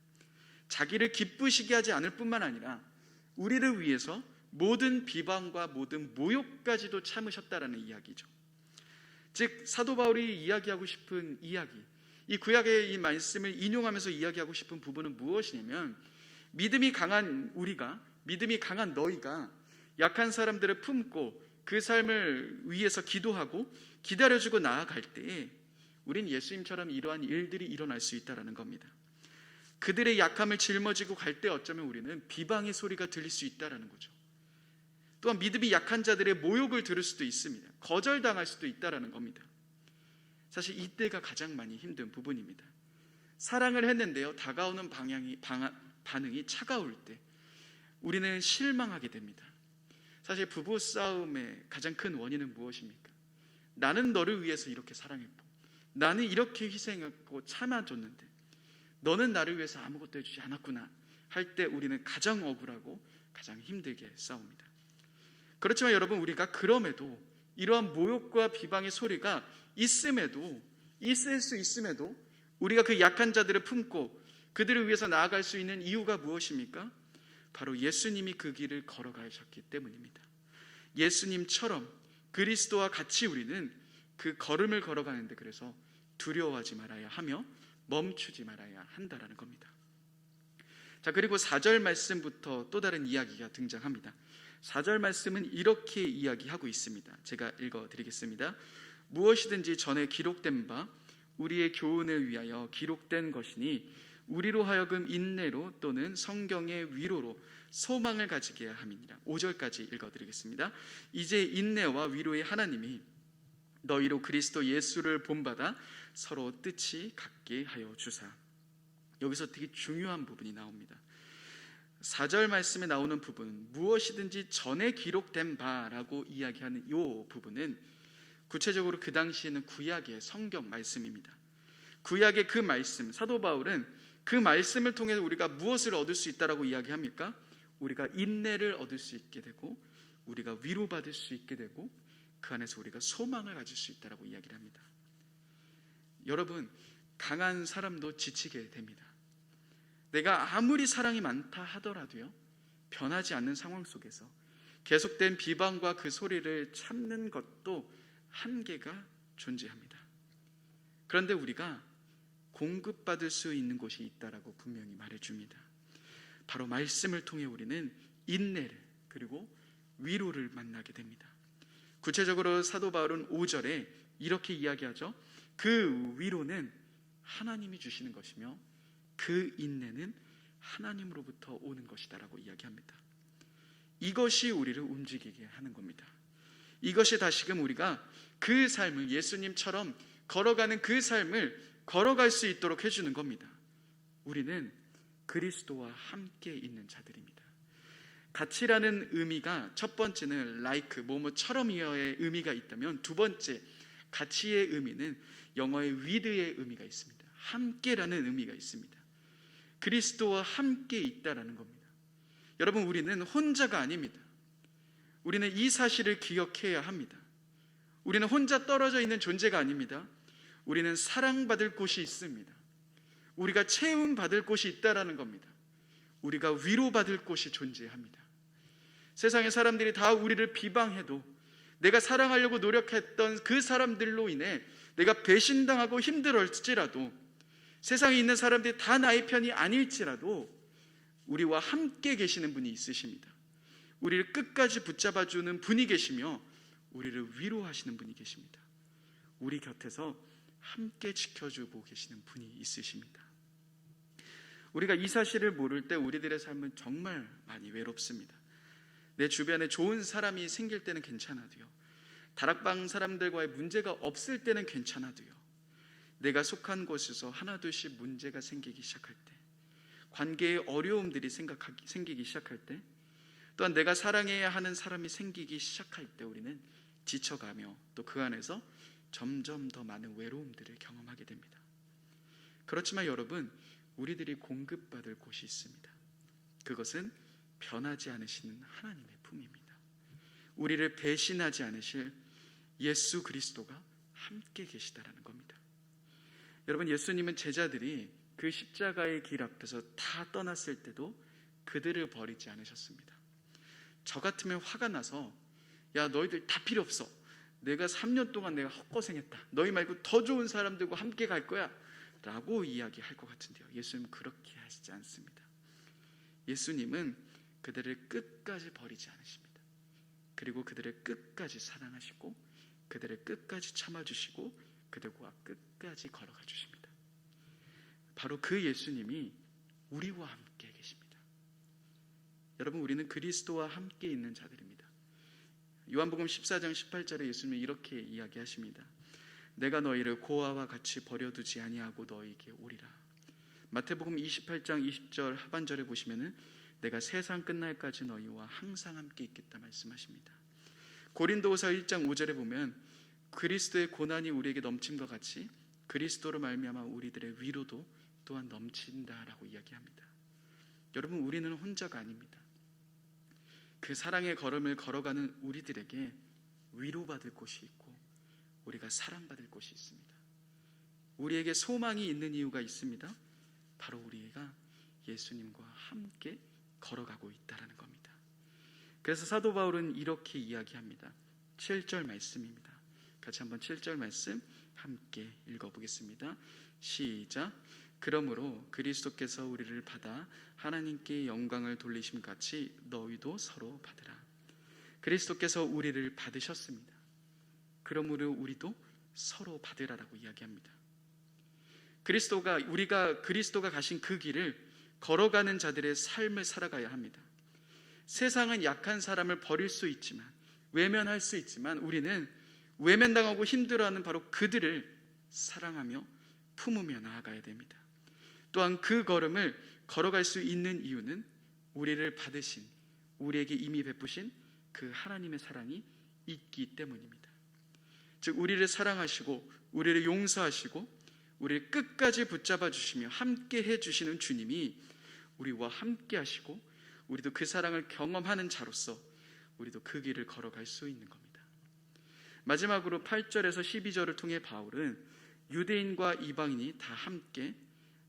자기를 기쁘시게 하지 않을 뿐만 아니라 우리를 위해서 모든 비방과 모든 모욕까지도 참으셨다라는 이야기죠. 즉 사도 바울이 이야기하고 싶은 이야기, 이 구약의 이 말씀을 인용하면서 이야기하고 싶은 부분은 무엇이냐면, 믿음이 강한 우리가, 믿음이 강한 너희가 약한 사람들을 품고 그 삶을 위해서 기도하고 기다려주고 나아갈 때에 우린 예수님처럼 이러한 일들이 일어날 수 있다는 겁니다. 그들의 약함을 짊어지고 갈 때 어쩌면 우리는 비방의 소리가 들릴 수 있다는 거죠. 또한 믿음이 약한 자들의 모욕을 들을 수도 있습니다. 거절당할 수도 있다는 겁니다. 사실 이때가 가장 많이 힘든 부분입니다. 사랑을 했는데요, 다가오는 반응이 차가울 때 우리는 실망하게 됩니다. 사실 부부싸움의 가장 큰 원인은 무엇입니까? 나는 너를 위해서 이렇게 사랑했고, 나는 이렇게 희생했고 참아줬는데 너는 나를 위해서 아무것도 해주지 않았구나 할 때 우리는 가장 억울하고 가장 힘들게 싸웁니다. 그렇지만 여러분, 우리가 그럼에도 이러한 모욕과 비방의 소리가 있을 수 있음에도 우리가 그 약한 자들을 품고 그들을 위해서 나아갈 수 있는 이유가 무엇입니까? 바로 예수님이 그 길을 걸어가셨기 때문입니다. 예수님처럼 그리스도와 같이 우리는 그 걸음을 걸어가는데 그래서 두려워하지 말아야 하며 멈추지 말아야 한다는 겁니다. 자, 그리고 4절 말씀부터 또 다른 이야기가 등장합니다. 4절 말씀은 이렇게 이야기하고 있습니다. 제가 읽어드리겠습니다. 무엇이든지 전에 기록된 바 우리의 교훈을 위하여 기록된 것이니 우리로 하여금 인내로 또는 성경의 위로로 소망을 가지게 함이니라. 5절까지 읽어드리겠습니다. 이제 인내와 위로의 하나님이 너희로 그리스도 예수를 본받아 서로 뜻이 같게 하여 주사. 여기서 되게 중요한 부분이 나옵니다. 4절 말씀에 나오는 부분은 무엇이든지 전에 기록된 바라고 이야기하는 이 부분은 구체적으로 그 당시에는 구약의 성경 말씀입니다. 구약의 그 말씀, 사도 바울은 그 말씀을 통해서 우리가 무엇을 얻을 수 있다라고 이야기합니까? 우리가 인내를 얻을 수 있게 되고 우리가 위로받을 수 있게 되고 그 안에서 우리가 소망을 가질 수 있다라고 이야기를 합니다. 여러분, 강한 사람도 지치게 됩니다. 내가 아무리 사랑이 많다 하더라도요, 변하지 않는 상황 속에서 계속된 비방과 그 소리를 참는 것도 한계가 존재합니다. 그런데 우리가 공급받을 수 있는 곳이 있다라고 분명히 말해줍니다. 바로 말씀을 통해 우리는 인내를 그리고 위로를 만나게 됩니다. 구체적으로 사도 바울은 5절에 이렇게 이야기하죠. 그 위로는 하나님이 주시는 것이며 그 인내는 하나님으로부터 오는 것이다라고 이야기합니다. 이것이 우리를 움직이게 하는 겁니다. 이것이 다시금 우리가 그 삶을 예수님처럼 걸어가는 그 삶을 걸어갈 수 있도록 해주는 겁니다. 우리는 그리스도와 함께 있는 자들입니다. 같이라는 의미가 첫 번째는 like, 뭐뭐처럼이어의 의미가 있다면 두 번째 같이의 의미는 영어의 with의 의미가 있습니다. 함께라는 의미가 있습니다. 그리스도와 함께 있다라는 겁니다. 여러분, 우리는 혼자가 아닙니다. 우리는 이 사실을 기억해야 합니다. 우리는 혼자 떨어져 있는 존재가 아닙니다. 우리는 사랑받을 곳이 있습니다. 우리가 채움받을 곳이 있다라는 겁니다. 우리가 위로받을 곳이 존재합니다. 세상의 사람들이 다 우리를 비방해도 내가 사랑하려고 노력했던 그 사람들로 인해 내가 배신당하고 힘들었지라도 세상에 있는 사람들이 다 나의 편이 아닐지라도 우리와 함께 계시는 분이 있으십니다. 우리를 끝까지 붙잡아주는 분이 계시며 우리를 위로하시는 분이 계십니다. 우리 곁에서 함께 지켜주고 계시는 분이 있으십니다. 우리가 이 사실을 모를 때 우리들의 삶은 정말 많이 외롭습니다. 내 주변에 좋은 사람이 생길 때는 괜찮아도요, 다락방 사람들과의 문제가 없을 때는 괜찮아도요, 내가 속한 곳에서 하나둘씩 문제가 생기기 시작할 때, 관계의 어려움들이 생기기 시작할 때, 또한 내가 사랑해야 하는 사람이 생기기 시작할 때 우리는 지쳐가며 또 그 안에서 점점 더 많은 외로움들을 경험하게 됩니다. 그렇지만 여러분, 우리들이 공급받을 곳이 있습니다. 그것은 변하지 않으시는 하나님의 품입니다. 우리를 배신하지 않으실 예수 그리스도가 함께 계시다라는 겁니다. 여러분, 예수님은 제자들이 그 십자가의 길 앞에서 다 떠났을 때도 그들을 버리지 않으셨습니다. 저 같으면 화가 나서, 야, 너희들 다 필요 없어. 내가 3년 동안 내가 헛고생했다. 너희 말고 더 좋은 사람들과 함께 갈 거야 라고 이야기할 것 같은데요, 예수님은 그렇게 하시지 않습니다. 예수님은 그들을 끝까지 버리지 않으십니다. 그리고 그들을 끝까지 사랑하시고 그들을 끝까지 참아주시고 그들과 끝까지 걸어가 주십니다. 바로 그 예수님이 우리와 함께 계십니다. 여러분, 우리는 그리스도와 함께 있는 자들입니다. 요한복음 14장 18절에 예수님이 이렇게 이야기하십니다. 내가 너희를 고아와 같이 버려두지 아니하고 너희에게 오리라. 마태복음 28장 20절 하반절에 보시면은 내가 세상 끝날까지 너희와 항상 함께 있겠다 말씀하십니다. 고린도후서 1장 5절에 보면 그리스도의 고난이 우리에게 넘침과 같이 그리스도로 말미암아 우리들의 위로도 또한 넘친다라고 이야기합니다. 여러분, 우리는 혼자가 아닙니다. 그 사랑의 걸음을 걸어가는 우리들에게 위로받을 곳이 있고 우리가 사랑받을 곳이 있습니다. 우리에게 소망이 있는 이유가 있습니다. 바로 우리가 예수님과 함께 걸어가고 있다는 겁니다. 그래서 사도 바울은 이렇게 이야기합니다. 7절 말씀입니다. 같이 한번 7절 말씀 함께 읽어보겠습니다. 시작. 그러므로 그리스도께서 우리를 받아 하나님께 영광을 돌리심 같이 너희도 서로 받으라. 그리스도께서 우리를 받으셨습니다. 그러므로 우리도 서로 받으라라고 이야기합니다. 우리가 그리스도가 가신 그 길을 걸어가는 자들의 삶을 살아가야 합니다. 세상은 약한 사람을 버릴 수 있지만, 외면할 수 있지만, 우리는 외면당하고 힘들어하는 바로 그들을 사랑하며 품으며 나아가야 됩니다. 또한 그 걸음을 걸어갈 수 있는 이유는 우리를 받으신, 우리에게 이미 베푸신 그 하나님의 사랑이 있기 때문입니다. 즉, 우리를 사랑하시고 우리를 용서하시고 우리를 끝까지 붙잡아 주시며 함께 해주시는 주님이 우리와 함께 하시고 우리도 그 사랑을 경험하는 자로서 우리도 그 길을 걸어갈 수 있는 겁니다. 마지막으로 8절에서 12절을 통해 바울은 유대인과 이방인이 다 함께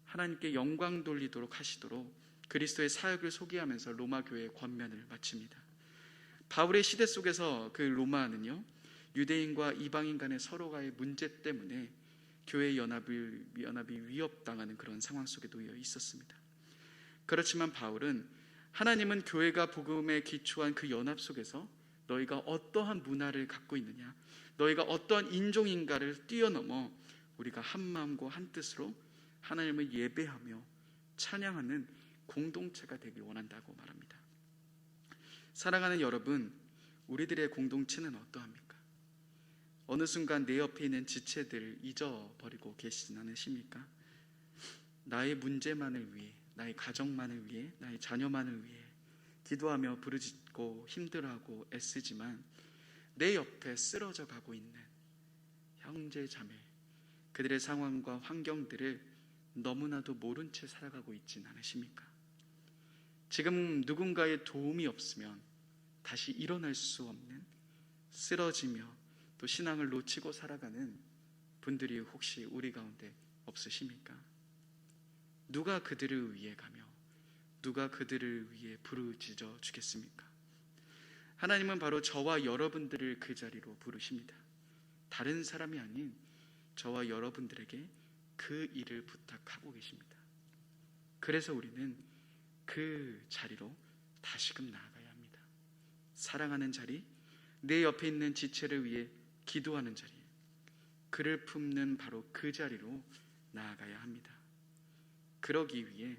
하나님께 영광 돌리도록 하시도록 그리스도의 사역을 소개하면서 로마 교회의 권면을 마칩니다. 바울의 시대 속에서 그 로마는요, 유대인과 이방인 간의 서로가의 문제 때문에 교회의 연합이 위협당하는 그런 상황 속에 놓여 있었습니다. 그렇지만 바울은 하나님은 교회가 복음에 기초한 그 연합 속에서 너희가 어떠한 문화를 갖고 있느냐, 너희가 어떠한 인종인가를 뛰어넘어 우리가 한 마음과 한 뜻으로 하나님을 예배하며 찬양하는 공동체가 되길 원한다고 말합니다. 사랑하는 여러분, 우리들의 공동체는 어떠합니까? 어느 순간 내 옆에 있는 지체들을 잊어버리고 계시진 않으십니까? 나의 문제만을 위해, 나의 가정만을 위해, 나의 자녀만을 위해 기도하며 부르짖고 힘들어하고 애쓰지만 내 옆에 쓰러져 가고 있는 형제 자매, 그들의 상황과 환경들을 너무나도 모른 채 살아가고 있진 않으십니까? 지금 누군가의 도움이 없으면 다시 일어날 수 없는, 쓰러지며 또 신앙을 놓치고 살아가는 분들이 혹시 우리 가운데 없으십니까? 누가 그들을 위해 가며 누가 그들을 위해 부르짖어 주겠습니까? 하나님은 바로 저와 여러분들을 그 자리로 부르십니다. 다른 사람이 아닌 저와 여러분들에게 그 일을 부탁하고 계십니다. 그래서 우리는 그 자리로 다시금 나아가야 합니다. 사랑하는 자리, 내 옆에 있는 지체를 위해 기도하는 자리, 그를 품는 바로 그 자리로 나아가야 합니다. 그러기 위해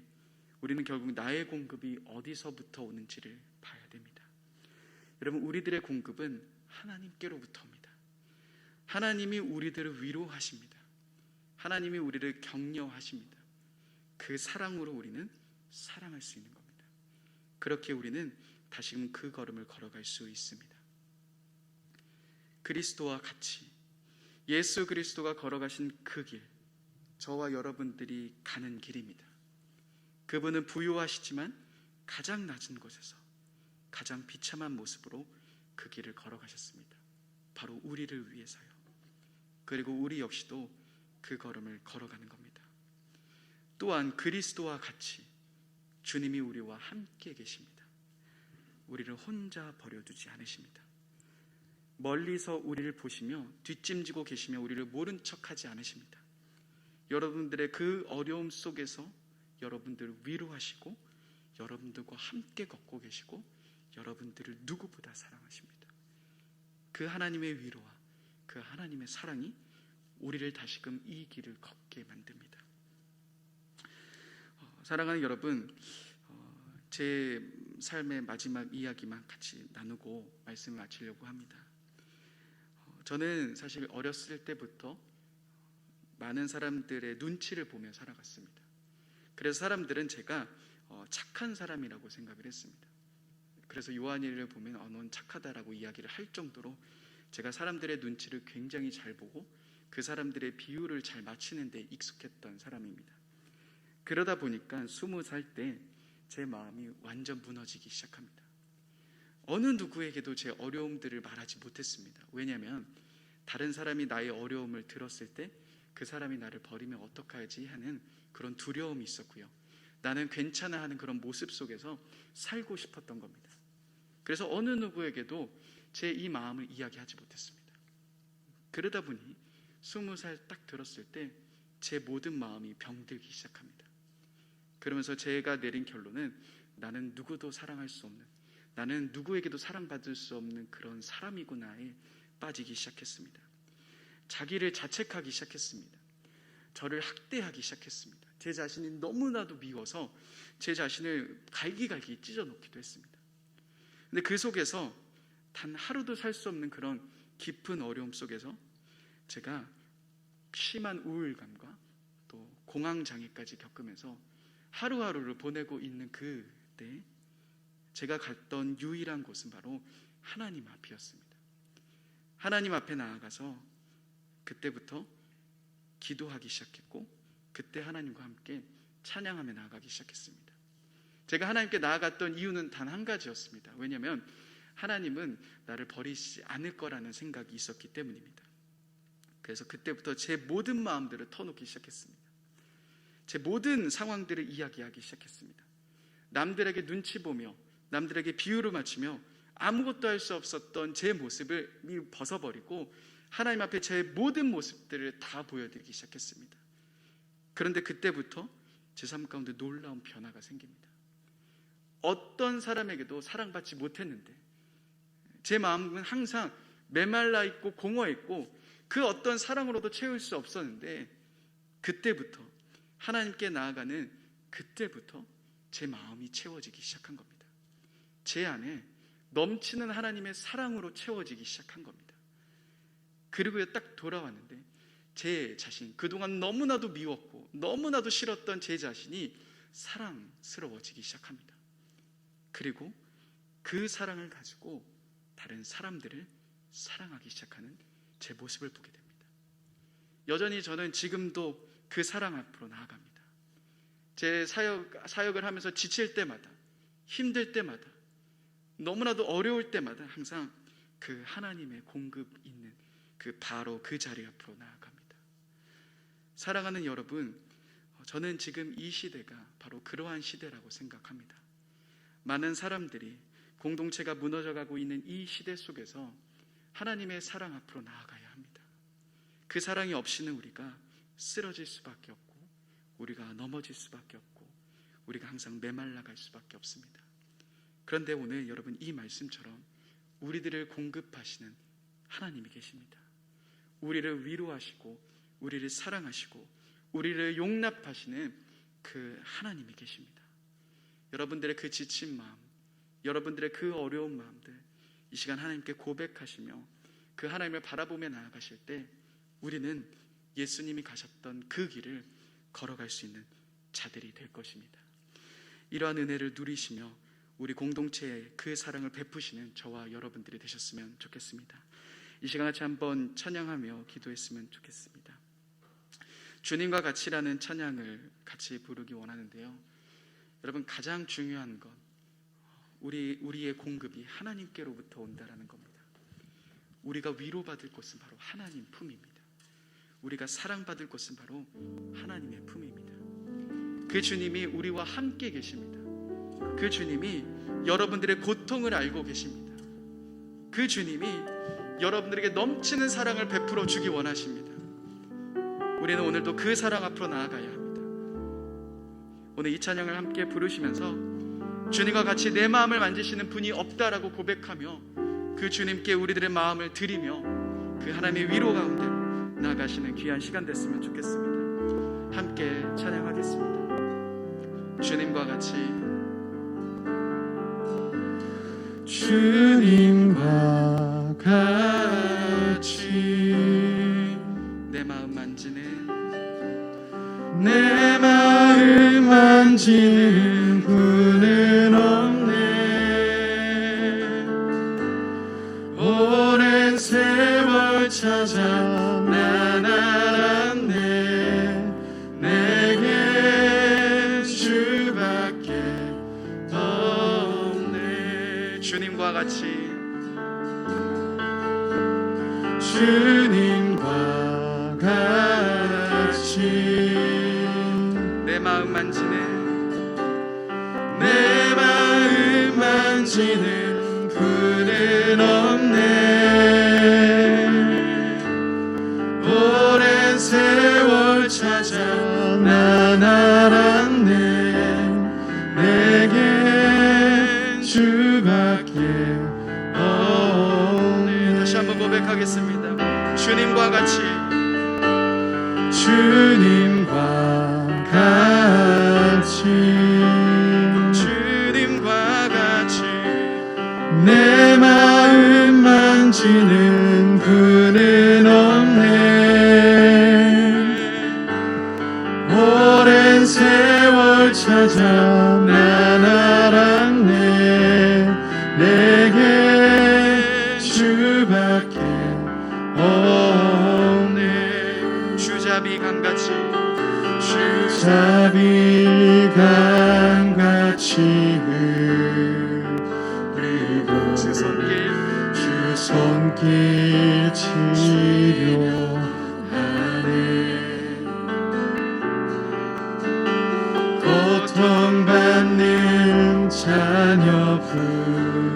우리는 결국 나의 공급이 어디서부터 오는지를 봐야 됩니다. 여러분, 우리들의 공급은 하나님께로부터 옵니다. 하나님이 우리들을 위로하십니다. 하나님이 우리를 격려하십니다. 그 사랑으로 우리는 사랑할 수 있는 겁니다. 그렇게 우리는 다시금 그 걸음을 걸어갈 수 있습니다. 그리스도와 같이 예수 그리스도가 걸어가신 그 길, 저와 여러분들이 가는 길입니다. 그분은 부유하시지만 가장 낮은 곳에서 가장 비참한 모습으로 그 길을 걸어가셨습니다. 바로 우리를 위해서요. 그리고 우리 역시도 그 걸음을 걸어가는 겁니다. 또한 그리스도와 같이 주님이 우리와 함께 계십니다. 우리를 혼자 버려두지 않으십니다. 멀리서 우리를 보시며 뒷짐지고 계시며 우리를 모른 척하지 않으십니다. 여러분들의 그 어려움 속에서 여러분들을 위로하시고 여러분들과 함께 걷고 계시고 여러분들을 누구보다 사랑하십니다. 그 하나님의 위로와 그 하나님의 사랑이 우리를 다시금 이 길을 걷게 만듭니다. 사랑하는 여러분, 제 삶의 마지막 이야기만 같이 나누고 말씀을 마치려고 합니다. 저는 사실 어렸을 때부터 많은 사람들의 눈치를 보며 살아갔습니다. 그래서 사람들은 제가 착한 사람이라고 생각을 했습니다. 그래서 요한이를 보면 넌 착하다라고 이야기를 할 정도로 제가 사람들의 눈치를 굉장히 잘 보고 그 사람들의 비율을 잘 맞추는 데 익숙했던 사람입니다. 그러다 보니까 20살 때 제 마음이 완전 무너지기 시작합니다. 어느 누구에게도 제 어려움들을 말하지 못했습니다. 왜냐하면 다른 사람이 나의 어려움을 들었을 때 그 사람이 나를 버리면 어떡하지 하는 그런 두려움이 있었고요. 나는 괜찮아 하는 그런 모습 속에서 살고 싶었던 겁니다. 그래서 어느 누구에게도 제 이 마음을 이야기하지 못했습니다. 그러다 보니 20살 딱 들었을 때 제 모든 마음이 병들기 시작합니다. 그러면서 제가 내린 결론은 나는 누구도 사랑할 수 없는, 나는 누구에게도 사랑받을 수 없는 그런 사람이구나에 빠지기 시작했습니다. 자기를 자책하기 시작했습니다. 저를 학대하기 시작했습니다. 제 자신이 너무나도 미워서 제 자신을 갈기갈기 찢어놓기도 했습니다. 근데 그 속에서 단 하루도 살 수 없는 그런 깊은 어려움 속에서 제가 심한 우울감과 또 공황장애까지 겪으면서 하루하루를 보내고 있는 그때 제가 갔던 유일한 곳은 바로 하나님 앞이었습니다. 하나님 앞에 나아가서 그때부터 기도하기 시작했고 그때 하나님과 함께 찬양하며 나아가기 시작했습니다. 제가 하나님께 나아갔던 이유는 단 한 가지였습니다. 왜냐하면 하나님은 나를 버리지 않을 거라는 생각이 있었기 때문입니다. 그래서 그때부터 제 모든 마음들을 터놓기 시작했습니다. 제 모든 상황들을 이야기하기 시작했습니다. 남들에게 눈치 보며 남들에게 비유를 맞추며 아무것도 할 수 없었던 제 모습을 벗어버리고 하나님 앞에 제 모든 모습들을 다 보여드리기 시작했습니다. 그런데 그때부터 제 삶 가운데 놀라운 변화가 생깁니다. 어떤 사람에게도 사랑받지 못했는데 제 마음은 항상 메말라 있고 공허 있고 그 어떤 사랑으로도 채울 수 없었는데 그때부터 하나님께 나아가는 그때부터 제 마음이 채워지기 시작한 겁니다. 제 안에 넘치는 하나님의 사랑으로 채워지기 시작한 겁니다. 그리고 딱 돌아왔는데 제 자신, 그동안 너무나도 미웠고 너무나도 싫었던 제 자신이 사랑스러워지기 시작합니다. 그리고 그 사랑을 가지고 다른 사람들을 사랑하기 시작하는 제 모습을 보게 됩니다. 여전히 저는 지금도 그 사랑 앞으로 나아갑니다. 제 사역을 하면서 지칠 때마다, 힘들 때마다, 너무나도 어려울 때마다 항상 그 하나님의 공급 있는 바로 그 자리 앞으로 나아갑니다. 사랑하는 여러분, 저는 지금 이 시대가 바로 그러한 시대라고 생각합니다. 많은 사람들이 공동체가 무너져가고 있는 이 시대 속에서 하나님의 사랑 앞으로 나아가야 합니다. 그 사랑이 없이는 우리가 쓰러질 수밖에 없고 우리가 넘어질 수밖에 없고 우리가 항상 메말라갈 수밖에 없습니다. 그런데 오늘 여러분 이 말씀처럼 우리들을 공급하시는 하나님이 계십니다. 우리를 위로하시고 우리를 사랑하시고 우리를 용납하시는 그 하나님이 계십니다. 여러분들의 그 지친 마음, 여러분들의 그 어려운 마음들 이 시간 하나님께 고백하시며 그 하나님을 바라보며 나아가실 때 우리는 예수님이 가셨던 그 길을 걸어갈 수 있는 자들이 될 것입니다. 이러한 은혜를 누리시며 우리 공동체에 그 사랑을 베푸시는 저와 여러분들이 되셨으면 좋겠습니다. 이 시간 같이 한번 찬양하며 기도했으면 좋겠습니다. 주님과 같이라는 찬양을 같이 부르기 원하는데요, 여러분 가장 중요한 건 우리의 공급이 하나님께로부터 온다라는 겁니다. 우리가 위로받을 곳은 바로 하나님 품입니다. 우리가 사랑받을 곳은 바로 하나님의 품입니다. 그 주님이 우리와 함께 계십니다. 그 주님이 여러분들의 고통을 알고 계십니다. 그 주님이 여러분들에게 넘치는 사랑을 베풀어 주기 원하십니다. 우리는 오늘도 그 사랑 앞으로 나아가야 합니다. 오늘 이 찬양을 함께 부르시면서 주님과 같이 내 마음을 만지시는 분이 없다라고 고백하며 그 주님께 우리들의 마음을 드리며 그 하나님의 위로 가운데 나아가시는 귀한 시간 됐으면 좋겠습니다. 함께 찬양하겠습니다. 주님과 같이, 주님과 같이 내 마음 만지는 내 마음 만지는 분은 없네. 오랜 세월 찾아 난 알았네. 내게 주밖에 없네. 주님과 같이, 주님과 같이 내 마음 만지는 내 마음 만지는 분은 없네. 오랜 세월 찾아 난 알았네. 내게 주밖에 없네. 다시 한번 고백하겠습니다. 주님과 같이, 주님과 같이 주님과 같이 내 마음 만지는 분은 없네. 오랜 세월 찾아 난 알았네. 내게 주밖에 없네. 주잡이 강같이, 주잡이 강같이 흐르고 주 손길 주 손길 치료하네. 고통받는 자녀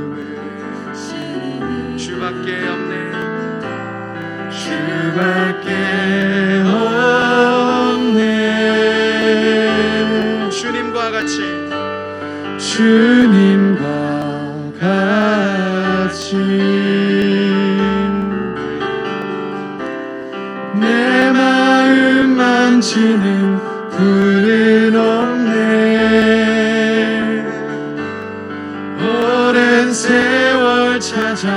부르시니 주밖에 없네. 주밖에 없네. 주님과 같이, 주님과 같이 내 마음 만지는 분은 없네. 오랜 세월 찾아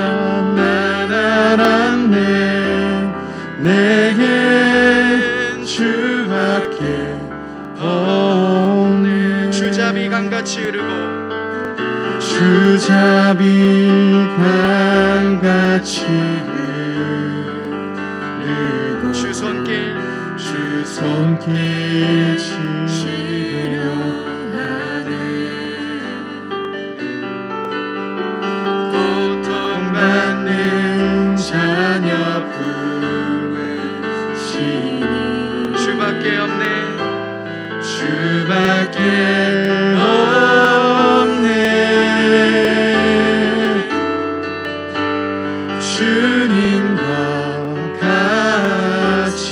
난 알았네. 내겐 주밖에 없네. 주잡이 강같이 흐르고 주잡이 강같이 흐르고 주 손길 주 손길 치료하네. 고통받는 자녀 부르시니 주밖에 없네. 주밖에 없네. 주님과 같이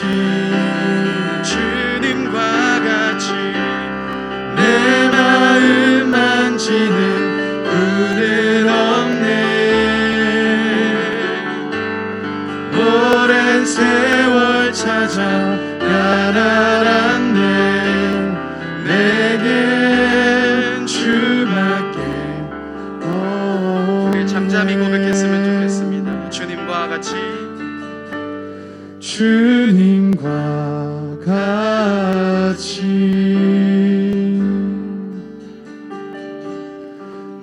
주님과 같이 내 마음 만지는 분은 없네. 오랜 세월 찾아 난 알았네 내겐 주밖에 우리 잠잠히 고백했으면 좋겠습니다. 주님과 같이 주님과 같이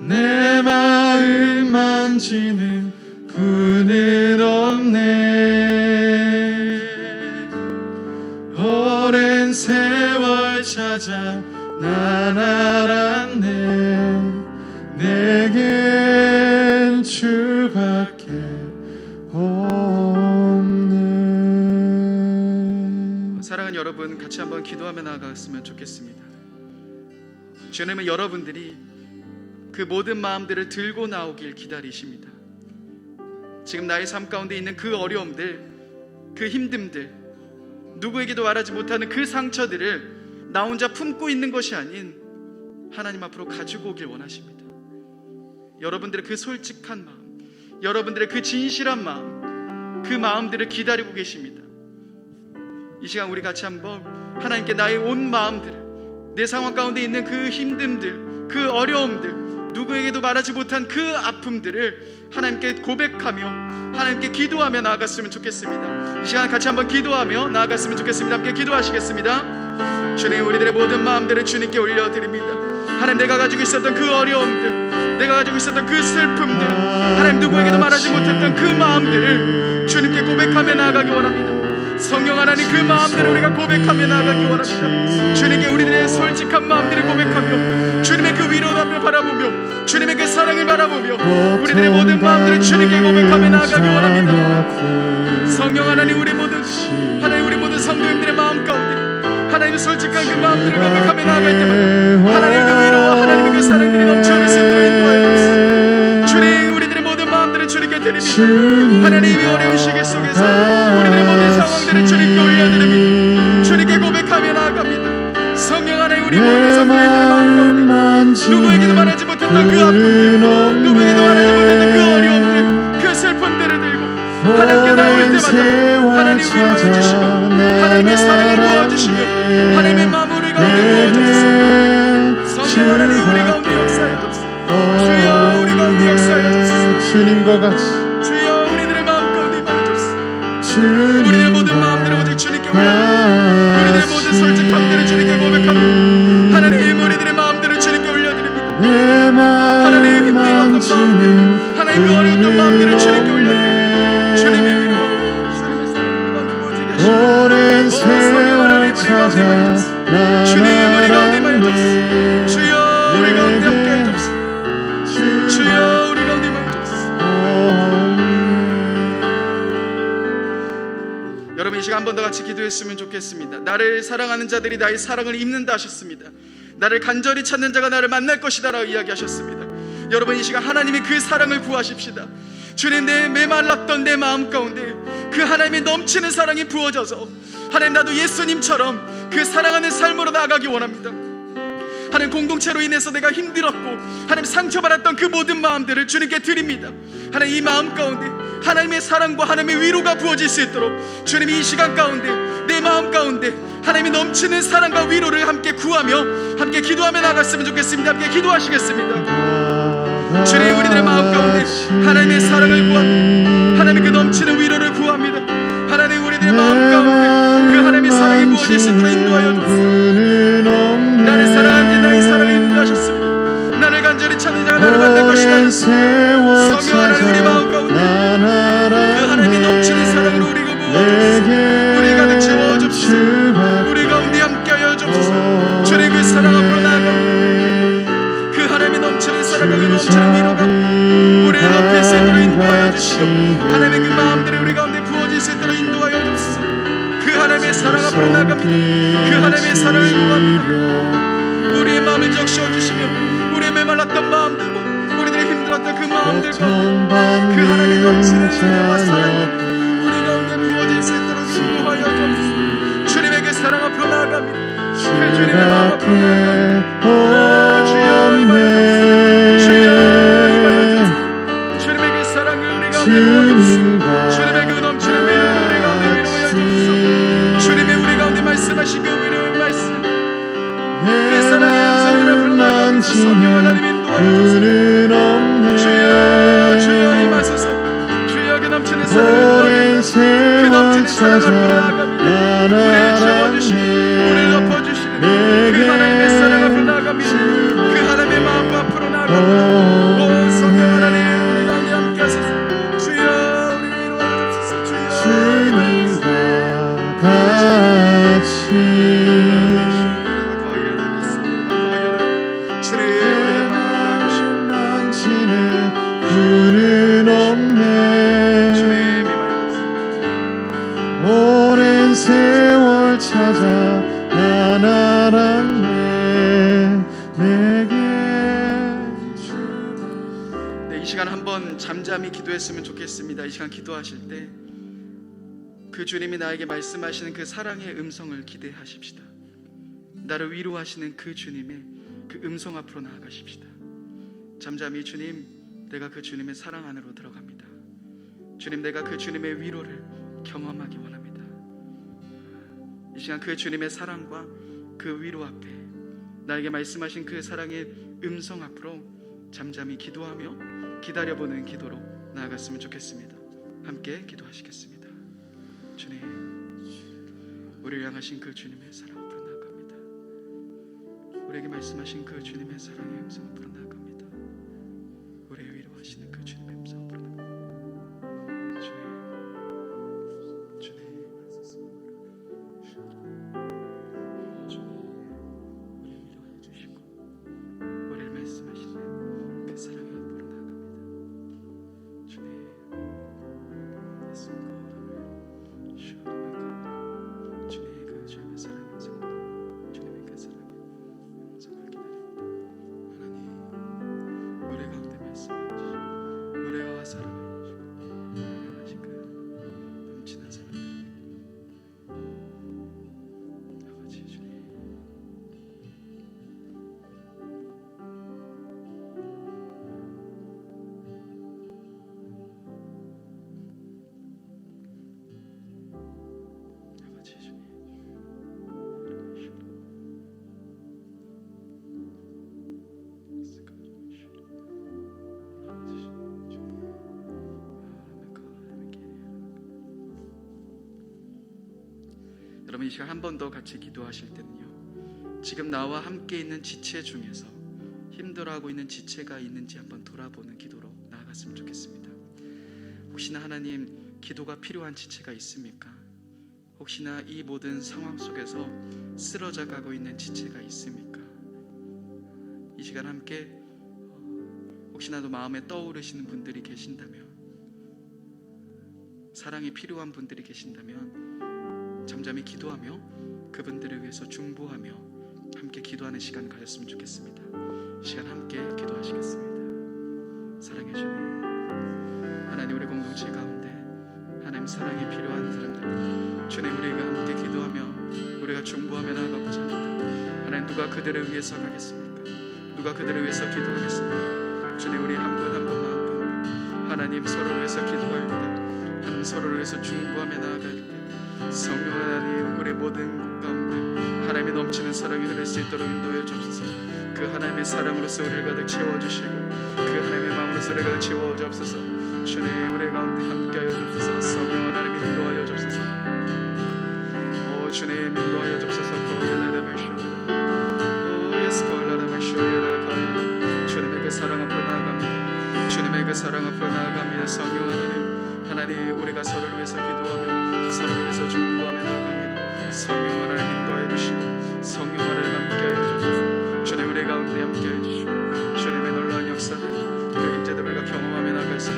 내 마음 만지는 분은 없네 오랜 세월 찾아 난 알았네 내겐 주밖에 없네. 사랑하는 여러분, 같이 한번 기도하며 나아갔으면 좋겠습니다. 주님은 여러분들이 그 모든 마음들을 들고 나오길 기다리십니다. 지금 나의 삶 가운데 있는 그 어려움들, 그 힘듦들, 누구에게도 말하지 못하는 그 상처들을 나 혼자 품고 있는 것이 아닌 하나님 앞으로 가지고 오길 원하십니다. 여러분들의 그 솔직한 마음, 여러분들의 그 진실한 마음, 그 마음들을 기다리고 계십니다. 이 시간 우리 같이 한번 하나님께 나의 온 마음들, 내 상황 가운데 있는 그 힘듦들, 그 어려움들, 누구에게도 말하지 못한 그 아픔들을 하나님께 고백하며 하나님께 기도하며 나아갔으면 좋겠습니다. 이 시간 같이 한번 기도하며 나아갔으면 좋겠습니다. 함께 기도하시겠습니다. 주님, 우리들의 모든 마음들을 주님께 올려드립니다. 하나님, 내가 가지고 있었던 그 어려움들, 내가 가지고 있었던 그 슬픔들, 하나님 누구에게도 말하지 못했던 그 마음들을 주님께 고백하며 나아가기 원합니다. 성령 하나님, 그 마음들을 우리가 고백하며 나아가기 원합니다. 주님께 우리들의 솔직한 마음들을 고백하며 주님의 그 위로를 바라보며 주님의 그 사랑을 바라보며 우리들의 모든 마음들을 주님께 고백하며 나아가기 원합니다. 성령 하나님, 우리 모든 성도님들의 마음 가운데 하나님의 솔직한 그 마음들을 고백하며 나아갈 때마다 하나님의 그 위로와 하나님의 그 사랑들이 넘쳐날 수 있도록 인도하여 주옵소서. 주님, 우리들의 모든 마음들을 주님께 드립니다. 하나님의 어려운 시기 속에서 우리들의 모든 상황들을 주님께 올려드립니다. 주님께 고백하며 나아갑니다. 성령 하나님, 우리 모든 성도님들의 마음 가운데 누구에게도 말하지 못했던 그 아픔들, 누구에게도 말하지 못했던 그 어려움들, 그 슬픔들을 들고 하나님께 나올 때마다 하나님 위로해 주시고 하나님의 사랑을 부어주시고 하나님의 마음을 가운데 부어주시고 성령 하나님, 우리 가운데 역사해 주옵소서. 주여, 우리 가운데 역사해 주옵소서. 주님과 같이 주여, 우리들의 마음 가운데 임하여 주옵소서. 우리의 모든 마음들을 오직 주님께 올려드립니다. 우리들의 모든 솔직함들을 주님께 고백하며 하나님, 우리들의 마음들을 주님께 올려드립니다. 하나님, 힘들었던 마음들, 하나님 그 어려웠던 마음들을 주님께 올려드립니다. 주님의 위로, 주님의 사랑을 부어주게 하시고 오랜 세월 찾아 주님, 우리 가운데 임하여 주옵소서. 주여, 우리 가운데 함께해 주옵소서. 주여, 우리 가운데 임하여 주옵소서. 여러분, 이 시간 한 번 더 같이 기도했으면 좋겠습니다. 나를 사랑하는 자들이 나의 사랑을 입는다 하셨습니다. 나를 간절히 찾는 자가 나를 만날 것이다 라고 이야기하셨습니다. 여러분, 이 시간 하나님의 그 사랑을 구하십시다. 주님, 내 메말랐던 내 마음 가운데 그 하나님의 넘치는 사랑이 부어져서 하나님, 나도 예수님처럼 그 사랑하는 삶으로 나아가기 원합니다. 하나님, 공동체로 인해서 내가 힘들었고 하나님 상처받았던 그 모든 마음들을 주님께 드립니다. 하나님, 이 마음 가운데 하나님의 사랑과 하나님의 위로가 부어질 수 있도록 주님이 이 시간 가운데 내 마음 가운데 하나님이 넘치는 사랑과 위로를 함께 구하며 함께 기도하며 나갔으면 좋겠습니다. 함께 기도하시겠습니다. 주님, 우리들의 마음 가운데 하나님의 사랑을 구합니다. 하나님의 그 넘치는 위로를 구합니다. 하나님, 우리들의 마음 가운데 그 하나님의 사랑이 부어질 수 있도록 인도하여 주옵소서. 나를 사랑하는 자 나의 사랑을 인도하셨습니다. 나를 간절히 찾는 자가 나를 만날 것이다. 성령 하나님, 우리 마음 가운데 그 하나님이 넘치는 사랑으로 우리가 부어주옵소서. 우리 가득 채워주옵소서. 우리 가운데 함께하여 주옵소서. 주님, 그 사랑 앞으로 나아갑니다. 그 하나님이 넘치는 사랑과 그 넘치는 위로가 우리의 높일 수 있도록 인도하여 주시고 하나님의 그 마음들이 우리 가운데 부어질 수 있도록 인도하여 주옵소서. 그 하나님의 사랑 앞으로 나갑니다. 그 하나님의 사랑을 구합니다. 우리의 마음을 적셔주시며 우리의 메말랐던 마음들과 우리들의 힘들었던 그 마음들 가운데 그 하나님의 넘치는 은혜와 사랑이 우리 가운데 부어질 수 있도록 인도하여 주옵소서. 주님의 그 사랑 앞으로 나아갑니다. 그 주님의 마음 앞으로 나아갑니다. 주여, 임하여 주여, 임하여 주님의 그 사랑을 우리 가운데 부어주옵소서. 주님의 그 넘치는 은혜를 성령 하나님 인도하여 주옵소서. 주여 임하소서. 주여 그 넘치는 사랑을 그 넘치는 사랑을 풀어나갑니다. 우리를 채워주시고 우리를 덮어주시는 그 하나님의 사랑 앞으로 나아갑니다. 그 하나님의 마음과 앞으로 나아갑니다. 오 성령 하나님 우리 가운데 함께 하소서. 주여 우리를 이루어 주소서. 주여 오랜 세월 찾아 난 알았네 내게 이 시간 한번 잠잠히 기도했으면 좋겠습니다. 이 시간 기도하실 때 그 주님이 나에게 말씀하시는 그 사랑의 음성을 기대하십시다. 나를 위로하시는 그 주님의 그 음성 앞으로 나아가십시다. 잠잠히 주님, 내가 그 주님의 사랑 안으로 들어갑니다. 주님, 내가 그 주님의 위로를 경험하기 원합니다. 이 시간 그 주님의 사랑과 그 위로 앞에 나에게 말씀하신 그 사랑의 음성 앞으로 잠잠히 기도하며 기다려보는 기도로 나아갔으면 좋겠습니다. 함께 기도하시겠습니다. 주님, 우리를 향하신 그 주님의 사랑 앞으로 나아갑니다. 우리에게 말씀하신 그 주님의 사랑의 음성 앞으로 나아갑니다. 우리를 위로하시는 그 주님의 음성 앞으로 나아갑니다. 여러분, 이 시간 한 번 더 같이 기도하실 때는요, 지금 나와 함께 있는 지체 중에서 힘들어하고 있는 지체가 있는지 한번 돌아보는 기도로 나아갔으면 좋겠습니다. 혹시나 하나님, 기도가 필요한 지체가 있습니까? 혹시나 이 모든 상황 속에서 쓰러져 가고 있는 지체가 있습니까? 이 시간 함께 혹시나도 마음에 떠오르시는 분들이 계신다면, 사랑이 필요한 분들이 계신다면 잠잠히 기도하며 그분들을 위해서 중보하며 함께 기도하는 시간 가졌으면 좋겠습니다. 이 시간 함께 기도하시겠습니다. 사랑해 주님, 하나님, 우리 공동체 가운데 하나님 사랑이 필요한 사람들, 주님, 우리가 함께 기도하며 우리가 중보하며 나아가고자 합니다. 하나님, 누가 그들을 위해서 가겠습니까? 누가 그들을 위해서 기도하겠습니까? 주님, 우리 한 분 한 분 마음 하나님 서로를 위해서 기도할 때, 하나님 서로를 위해서 중보하며 나아갈 때, 성령 하나님, 우리 모든 가운데 하나님의 넘치는 사랑이 흐를 수 있도록 인도해 주옵소서. 그 하나님의 사랑으로서 우리를 가득 채워주시고 그 하나님의 마음으로서 우리를 가득 채워주옵소서. 주님, 우리 가운데 함께하여 주옵소서. 성령 하나님 인도하여 주옵소서. 오 주님, 인도하여 주옵소서. 주님의 그 사랑 앞으로 나아갑니다. 주님의 그 사랑 앞으로 나아갑니다. 성령 하나님, 하나님, 우리가 서로를 위해서 기도하며 서로를 위해서 중보하며 나아갑니다. 성령 하나님 인도하여 주시고 성령 하나님 함께하여 주시고 주님, 우리 가운데 함께하여 주시고 주님의 놀라운 역사들, 그 임재들 우리가 경험하며 나아가시고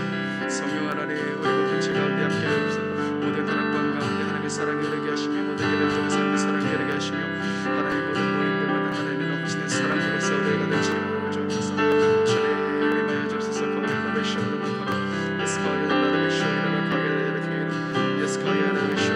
성령 하나님, 우리 공동체 가운데 함께하여 주시고 모든 하나님 가운데 하나님의 사랑이 흐르게 하시며 모든 예배를 통해서 하나님의 사랑이 흐르게 하시며 하나님 모든 모임들마다 하나님의 넘치는 사랑으로서 우리가 가득 채워주옵소서. 주님, 임하여 주옵소서. 거룩한 예수를 만나러 예수 거룩한 예수를 만나러 예수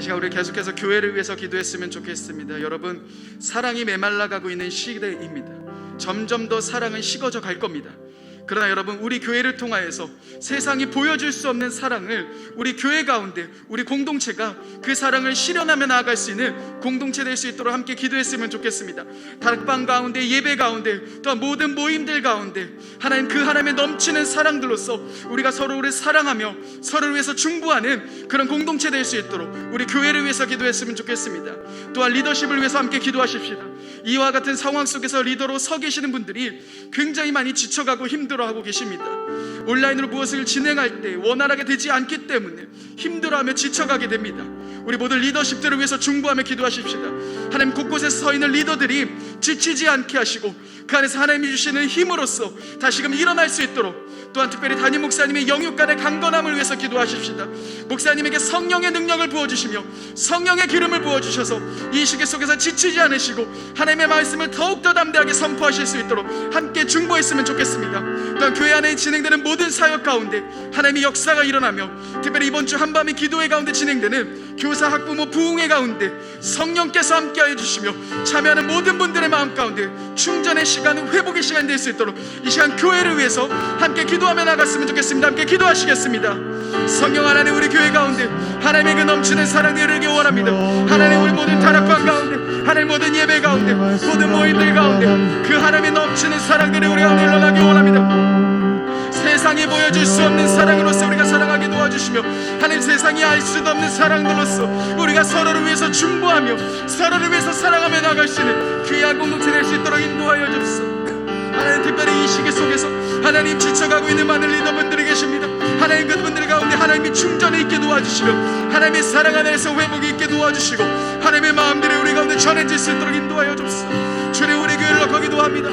시간 우리 계속해서 교회를 위해서 기도했으면 좋겠습니다. 여러분, 사랑이 메말라가고 있는 시대입니다. 점점 더 사랑은 식어져 갈 겁니다. 그러나 여러분, 우리 교회를 통하여서 세상이 보여줄 수 없는 사랑을 우리 교회 가운데, 우리 공동체가 그 사랑을 실현하며 나아갈 수 있는 공동체 될 수 있도록 함께 기도했으면 좋겠습니다. 다락방 가운데, 예배 가운데, 또한 모든 모임들 가운데 하나님, 그 하나님의 넘치는 사랑들로서 우리가 서로를 사랑하며 서로를 위해서 중보하는 그런 공동체 될 수 있도록 우리 교회를 위해서 기도했으면 좋겠습니다. 또한 리더십을 위해서 함께 기도하십시다. 이와 같은 상황 속에서 리더로 서 계시는 분들이 굉장히 많이 지쳐가고 힘들어하고 계십니다. 온라인으로 무엇을 진행할 때 원활하게 되지 않기 때문에 힘들어하며 지쳐가게 됩니다. 우리 모든 리더십들을 위해서 중보하며 기도하십시다. 하나님, 곳곳에 서 있는 리더들이 지치지 않게 하시고 그 안에서 하나님이 주시는 힘으로써 다시금 일어날 수 있도록, 또한 특별히 담임 목사님의 영육간의 강건함을 위해서 기도하십시다. 목사님에게 성령의 능력을 부어주시며 성령의 기름을 부어주셔서 이 시기 속에서 지치지 않으시고 하나님의 말씀을 더욱더 담대하게 선포하실 수 있도록 함께 중보했으면 좋겠습니다. 또한 교회 안에 진행되는 모든 사역 가운데 하나님의 역사가 일어나며, 특별히 이번 주 한밤의 기도회 가운데 진행되는 교사, 학부모, 부흥회 가운데 성령께서 함께하여 주시며 참여하는 모든 분들의 마음 가운데 충전의 시간, 회복의 시간 될 수 있도록 이 시간 교회를 위해서 함께 기도하며 나갔으면 좋겠습니다. 함께 기도하시겠습니다. 성령 하나님, 우리 교회 가운데 하나님의 그 넘치는 사랑이 이르게 원합니다. 하나님, 우리 모든 다락방 가운데, 하나님 모든 예배 가운데, 모든 모임들 가운데 그 하나님의 넘치는 사랑들이 우리 가운데 일어나게 원합니다. 세상이 보여줄 수 없는 사랑으로서 우리가 사랑하게 도와주시며, 하나님, 세상이 알 수도 없는 사랑들로서 우리가 서로를 위해서 중보하며 서로를 위해서 사랑하며 나갈 수 있는 귀한 공동체 될 수 있도록 인도하여 주옵소서. 하나님, 특별히 이 시기 속에서 하나님, 지쳐가고 있는 많은 리더분들이 계십니다. 하나님, 그분들 가운데 하나님이 충전이 있게 도와주시며 하나님의 사랑 안에서 회복이 있게 도와주시고 하나님의 마음들이 우리 가운데 전해질 수 있도록 인도하여 주옵소서. 주님, 우리 교회를 놓고 기도합니다.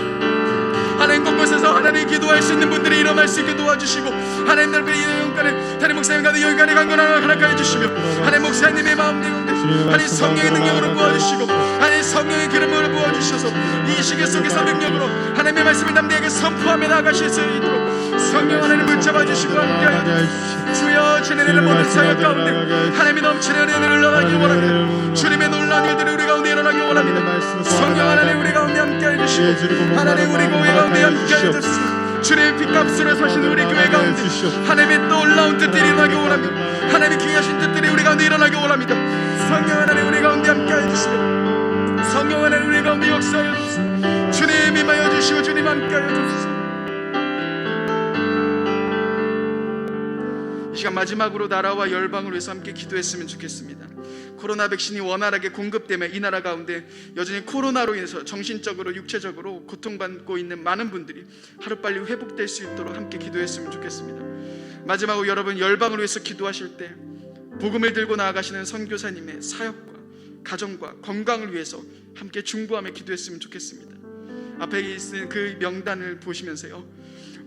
하나님, 곳곳에서 하나님 기도할 수 있는 분들이 일어날 수 있게 도와주시고, 하나님, 넓은 이 영간에 담임 목사님 가운데 영간에 강건함을 허락하여 주시며, 하나님 목사님의 마음 가운데 하나님 성령의 능력으로 부어주시고 하나님 성령의 기름으로 부어주셔서 이 시기 속에서 능력으로 하나님의 말씀을 담대하게 선포하며 나가실 수 있도록 성령 하나님 붙잡아 주시고 함께하여 주여, 지내는 모든 사역 가운데 하나님이 넘치는 은혜를 흘러가길 원합니다. 주님의 놀라운 일들이 우리 가운데 일어나길 원합니다. 성령 하나님, 우리 가운데 함께해 주시고 하나님, 우리 교회 가운데 함께해 주시고 주님의 핏값으로 서신 우리 교회 가운데 하나님의 놀라운 뜻들이 일어나길 원합니다. 하나님의 귀하신 뜻들이 우리 가운데 일어나길 원합니다. 성령 하나님, 우리 가운데 함께해 주시고 성령 하나님, 우리 가운데 역사하여 주시고 주님 임하여 주시고 주님 함께하여 주시고, 이 시간 마지막으로 나라와 열방을 위해서 함께 기도했으면 좋겠습니다. 코로나 백신이 원활하게 공급되며 이 나라 가운데 여전히 코로나로 인해서 정신적으로 육체적으로 고통받고 있는 많은 분들이 하루빨리 회복될 수 있도록 함께 기도했으면 좋겠습니다. 마지막으로 여러분, 열방을 위해서 기도하실 때 복음을 들고 나아가시는 선교사님의 사역과 가정과 건강을 위해서 함께 중보하며 기도했으면 좋겠습니다. 앞에 있는 그 명단을 보시면서요,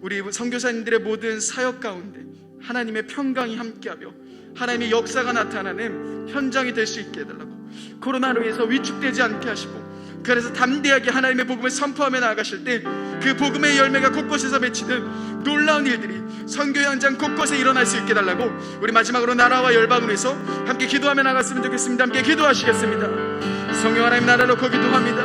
우리 선교사님들의 모든 사역 가운데 하나님의 평강이 함께하며 하나님의 역사가 나타나는 현장이 될 수 있게 해달라고, 코로나로 인해서 위축되지 않게 하시고, 그래서 담대하게 하나님의 복음을 선포하며 나아가실 때 그 복음의 열매가 곳곳에서 맺히는 놀라운 일들이 선교 현장 곳곳에 일어날 수 있게 해달라고, 우리 마지막으로 나라와 열방을 위해서 함께 기도하며 나갔으면 좋겠습니다. 함께 기도하시겠습니다. 성령 하나님, 나라로 기도합니다.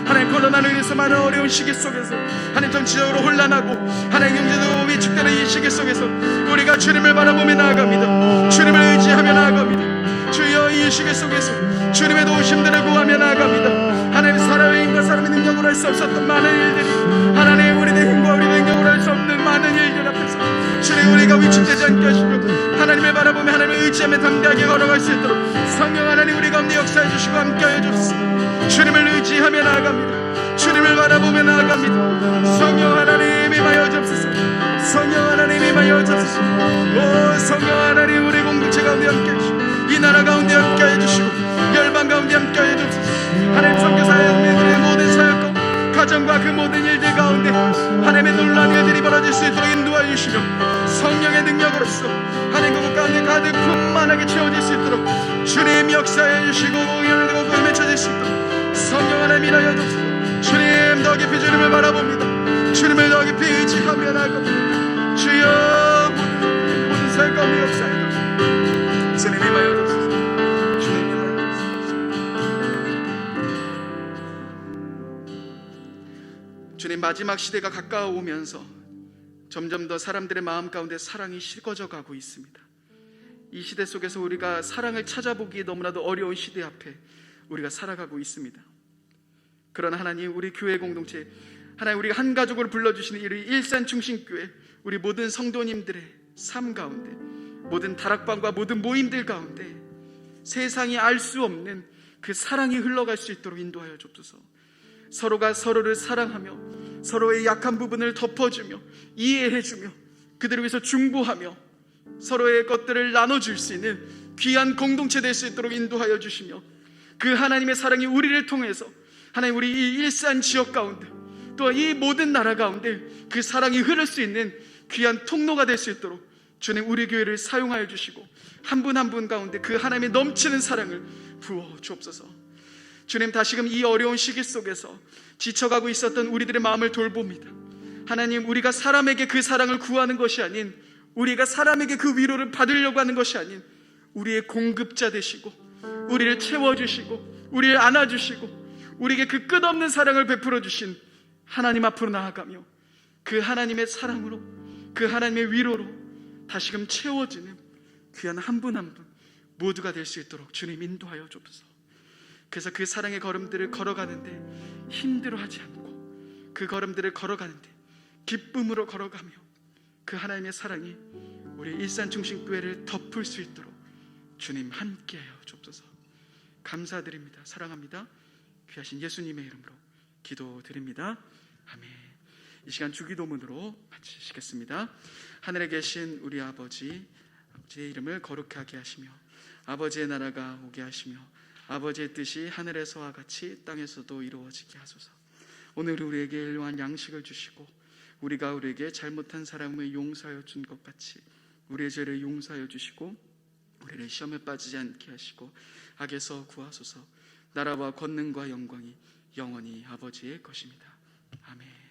하나님, 코로나로 인해서 많은 어려운 시기 속에서 하나님, 정치적으로 혼란하고 하나님, 경제적으로 위축되는 이 시기 속에서 우리가 주님을 바라보며 나아갑니다. 주님을 의지하며 나아갑니다. 주여, 이 시기 속에서 주님의 도우심들을 구하며 나아갑니다. 하나님, 사람의 힘과 사람의 능력으로 할 수 없었던 많은 일들이 하나님, 우리의 힘과 우리의 능력으로 할 수 없는 많은 일들 앞에서 주님, 우리가 위축되지 않게 하시고 하나님을 바라보며 하나님을 의지하며 담대하게 걸어갈 수 있도록 성령 하나님, 우리 가운데 역사해 주시고 함께하여 주옵소서. 주님을 의지하며 나아갑니다. 주님을 바라보며 나아갑니다. 성령 하나님, 임하여 주옵소서. 성령 하나님, 임하여 주옵소서. 오 성령 하나님, 우리 공동체 가운데 함께해 주시고 이 나라 가운데 함께해 주시고 열방 가운데 함께해 주옵소서. 하나님, 선교사님들의 모든 사역과 가정과 그 모든 일들 가운데 하나님의 놀라운 일들이 벌어질 수 있도록 인도하여 주시며 성령의 능력으로서 하나님, 그곳 가운데 가득 풍만하게 채워질 수 있도록 주님 역사해 주시고 열고 보임에 쳐질 수 있도록 성령 하나님, 일하여 주옵소서. 주님, 더 깊이 주님을 바라봅니다. 주님을 더 깊이 의지하며 나아갑니다. 주여, 모든 사역 가운데 역사해 주옵소서. 주님, 임하여 주옵소서. 주님 마지막 시대가 가까워오면서 점점 더 사람들의 마음 가운데 사랑이 식어져 가고 있습니다. 이 시대 속에서 우리가 사랑을 찾아보기 너무나도 어려운 시대 앞에 우리가 살아가고 있습니다. 그러나 하나님, 우리 교회 공동체, 하나님, 우리가 한 가족으로 불러주시는 이 일산중심교회, 우리 모든 성도님들의 삶 가운데, 모든 다락방과 모든 모임들 가운데 세상이 알 수 없는 그 사랑이 흘러갈 수 있도록 인도하여 주옵소서. 서로가 서로를 사랑하며 서로의 약한 부분을 덮어주며 이해해주며 그들을 위해서 중보하며 서로의 것들을 나눠줄 수 있는 귀한 공동체 될 수 있도록 인도하여 주시며, 그 하나님의 사랑이 우리를 통해서 하나님, 우리 이 일산 지역 가운데 또 이 모든 나라 가운데 그 사랑이 흐를 수 있는 귀한 통로가 될 수 있도록 주님, 우리 교회를 사용하여 주시고 한 분 한 분 가운데 그 하나님의 넘치는 사랑을 부어 주옵소서. 주님, 다시금 이 어려운 시기 속에서 지쳐가고 있었던 우리들의 마음을 돌봅니다. 하나님, 우리가 사람에게 그 사랑을 구하는 것이 아닌, 우리가 사람에게 그 위로를 받으려고 하는 것이 아닌, 우리의 공급자 되시고 우리를 채워주시고 우리를 안아주시고 우리에게 그 끝없는 사랑을 베풀어 주신 하나님 앞으로 나아가며 그 하나님의 사랑으로, 그 하나님의 위로로 다시금 채워지는 귀한 한 분 한 분 모두가 될 수 있도록 주님 인도하여 주옵소서. 그래서 그 사랑의 걸음들을 걸어가는데 힘들어하지 않고 그 걸음들을 걸어가는데 기쁨으로 걸어가며 그 하나님의 사랑이 우리 일산중심교회를 덮을 수 있도록 주님 함께하여 주옵소서. 감사드립니다. 사랑합니다. 귀하신 예수님의 이름으로 기도드립니다. 아멘. 이 시간 주기도문으로 마치시겠습니다. 하늘에 계신 우리 아버지, 아버지의 이름을 거룩하게 하시며 아버지의 나라가 오게 하시며 아버지의 뜻이 하늘에서와 같이 땅에서도 이루어지게 하소서. 오늘 우리에게 일용할 양식을 주시고 우리가 우리에게 잘못한 사람을 용서하여 준 것 같이 우리의 죄를 용서하여 주시고 우리를 시험에 빠지지 않게 하시고 악에서 구하소서. 나라와 권능과 영광이 영원히 아버지의 것입니다. 아멘.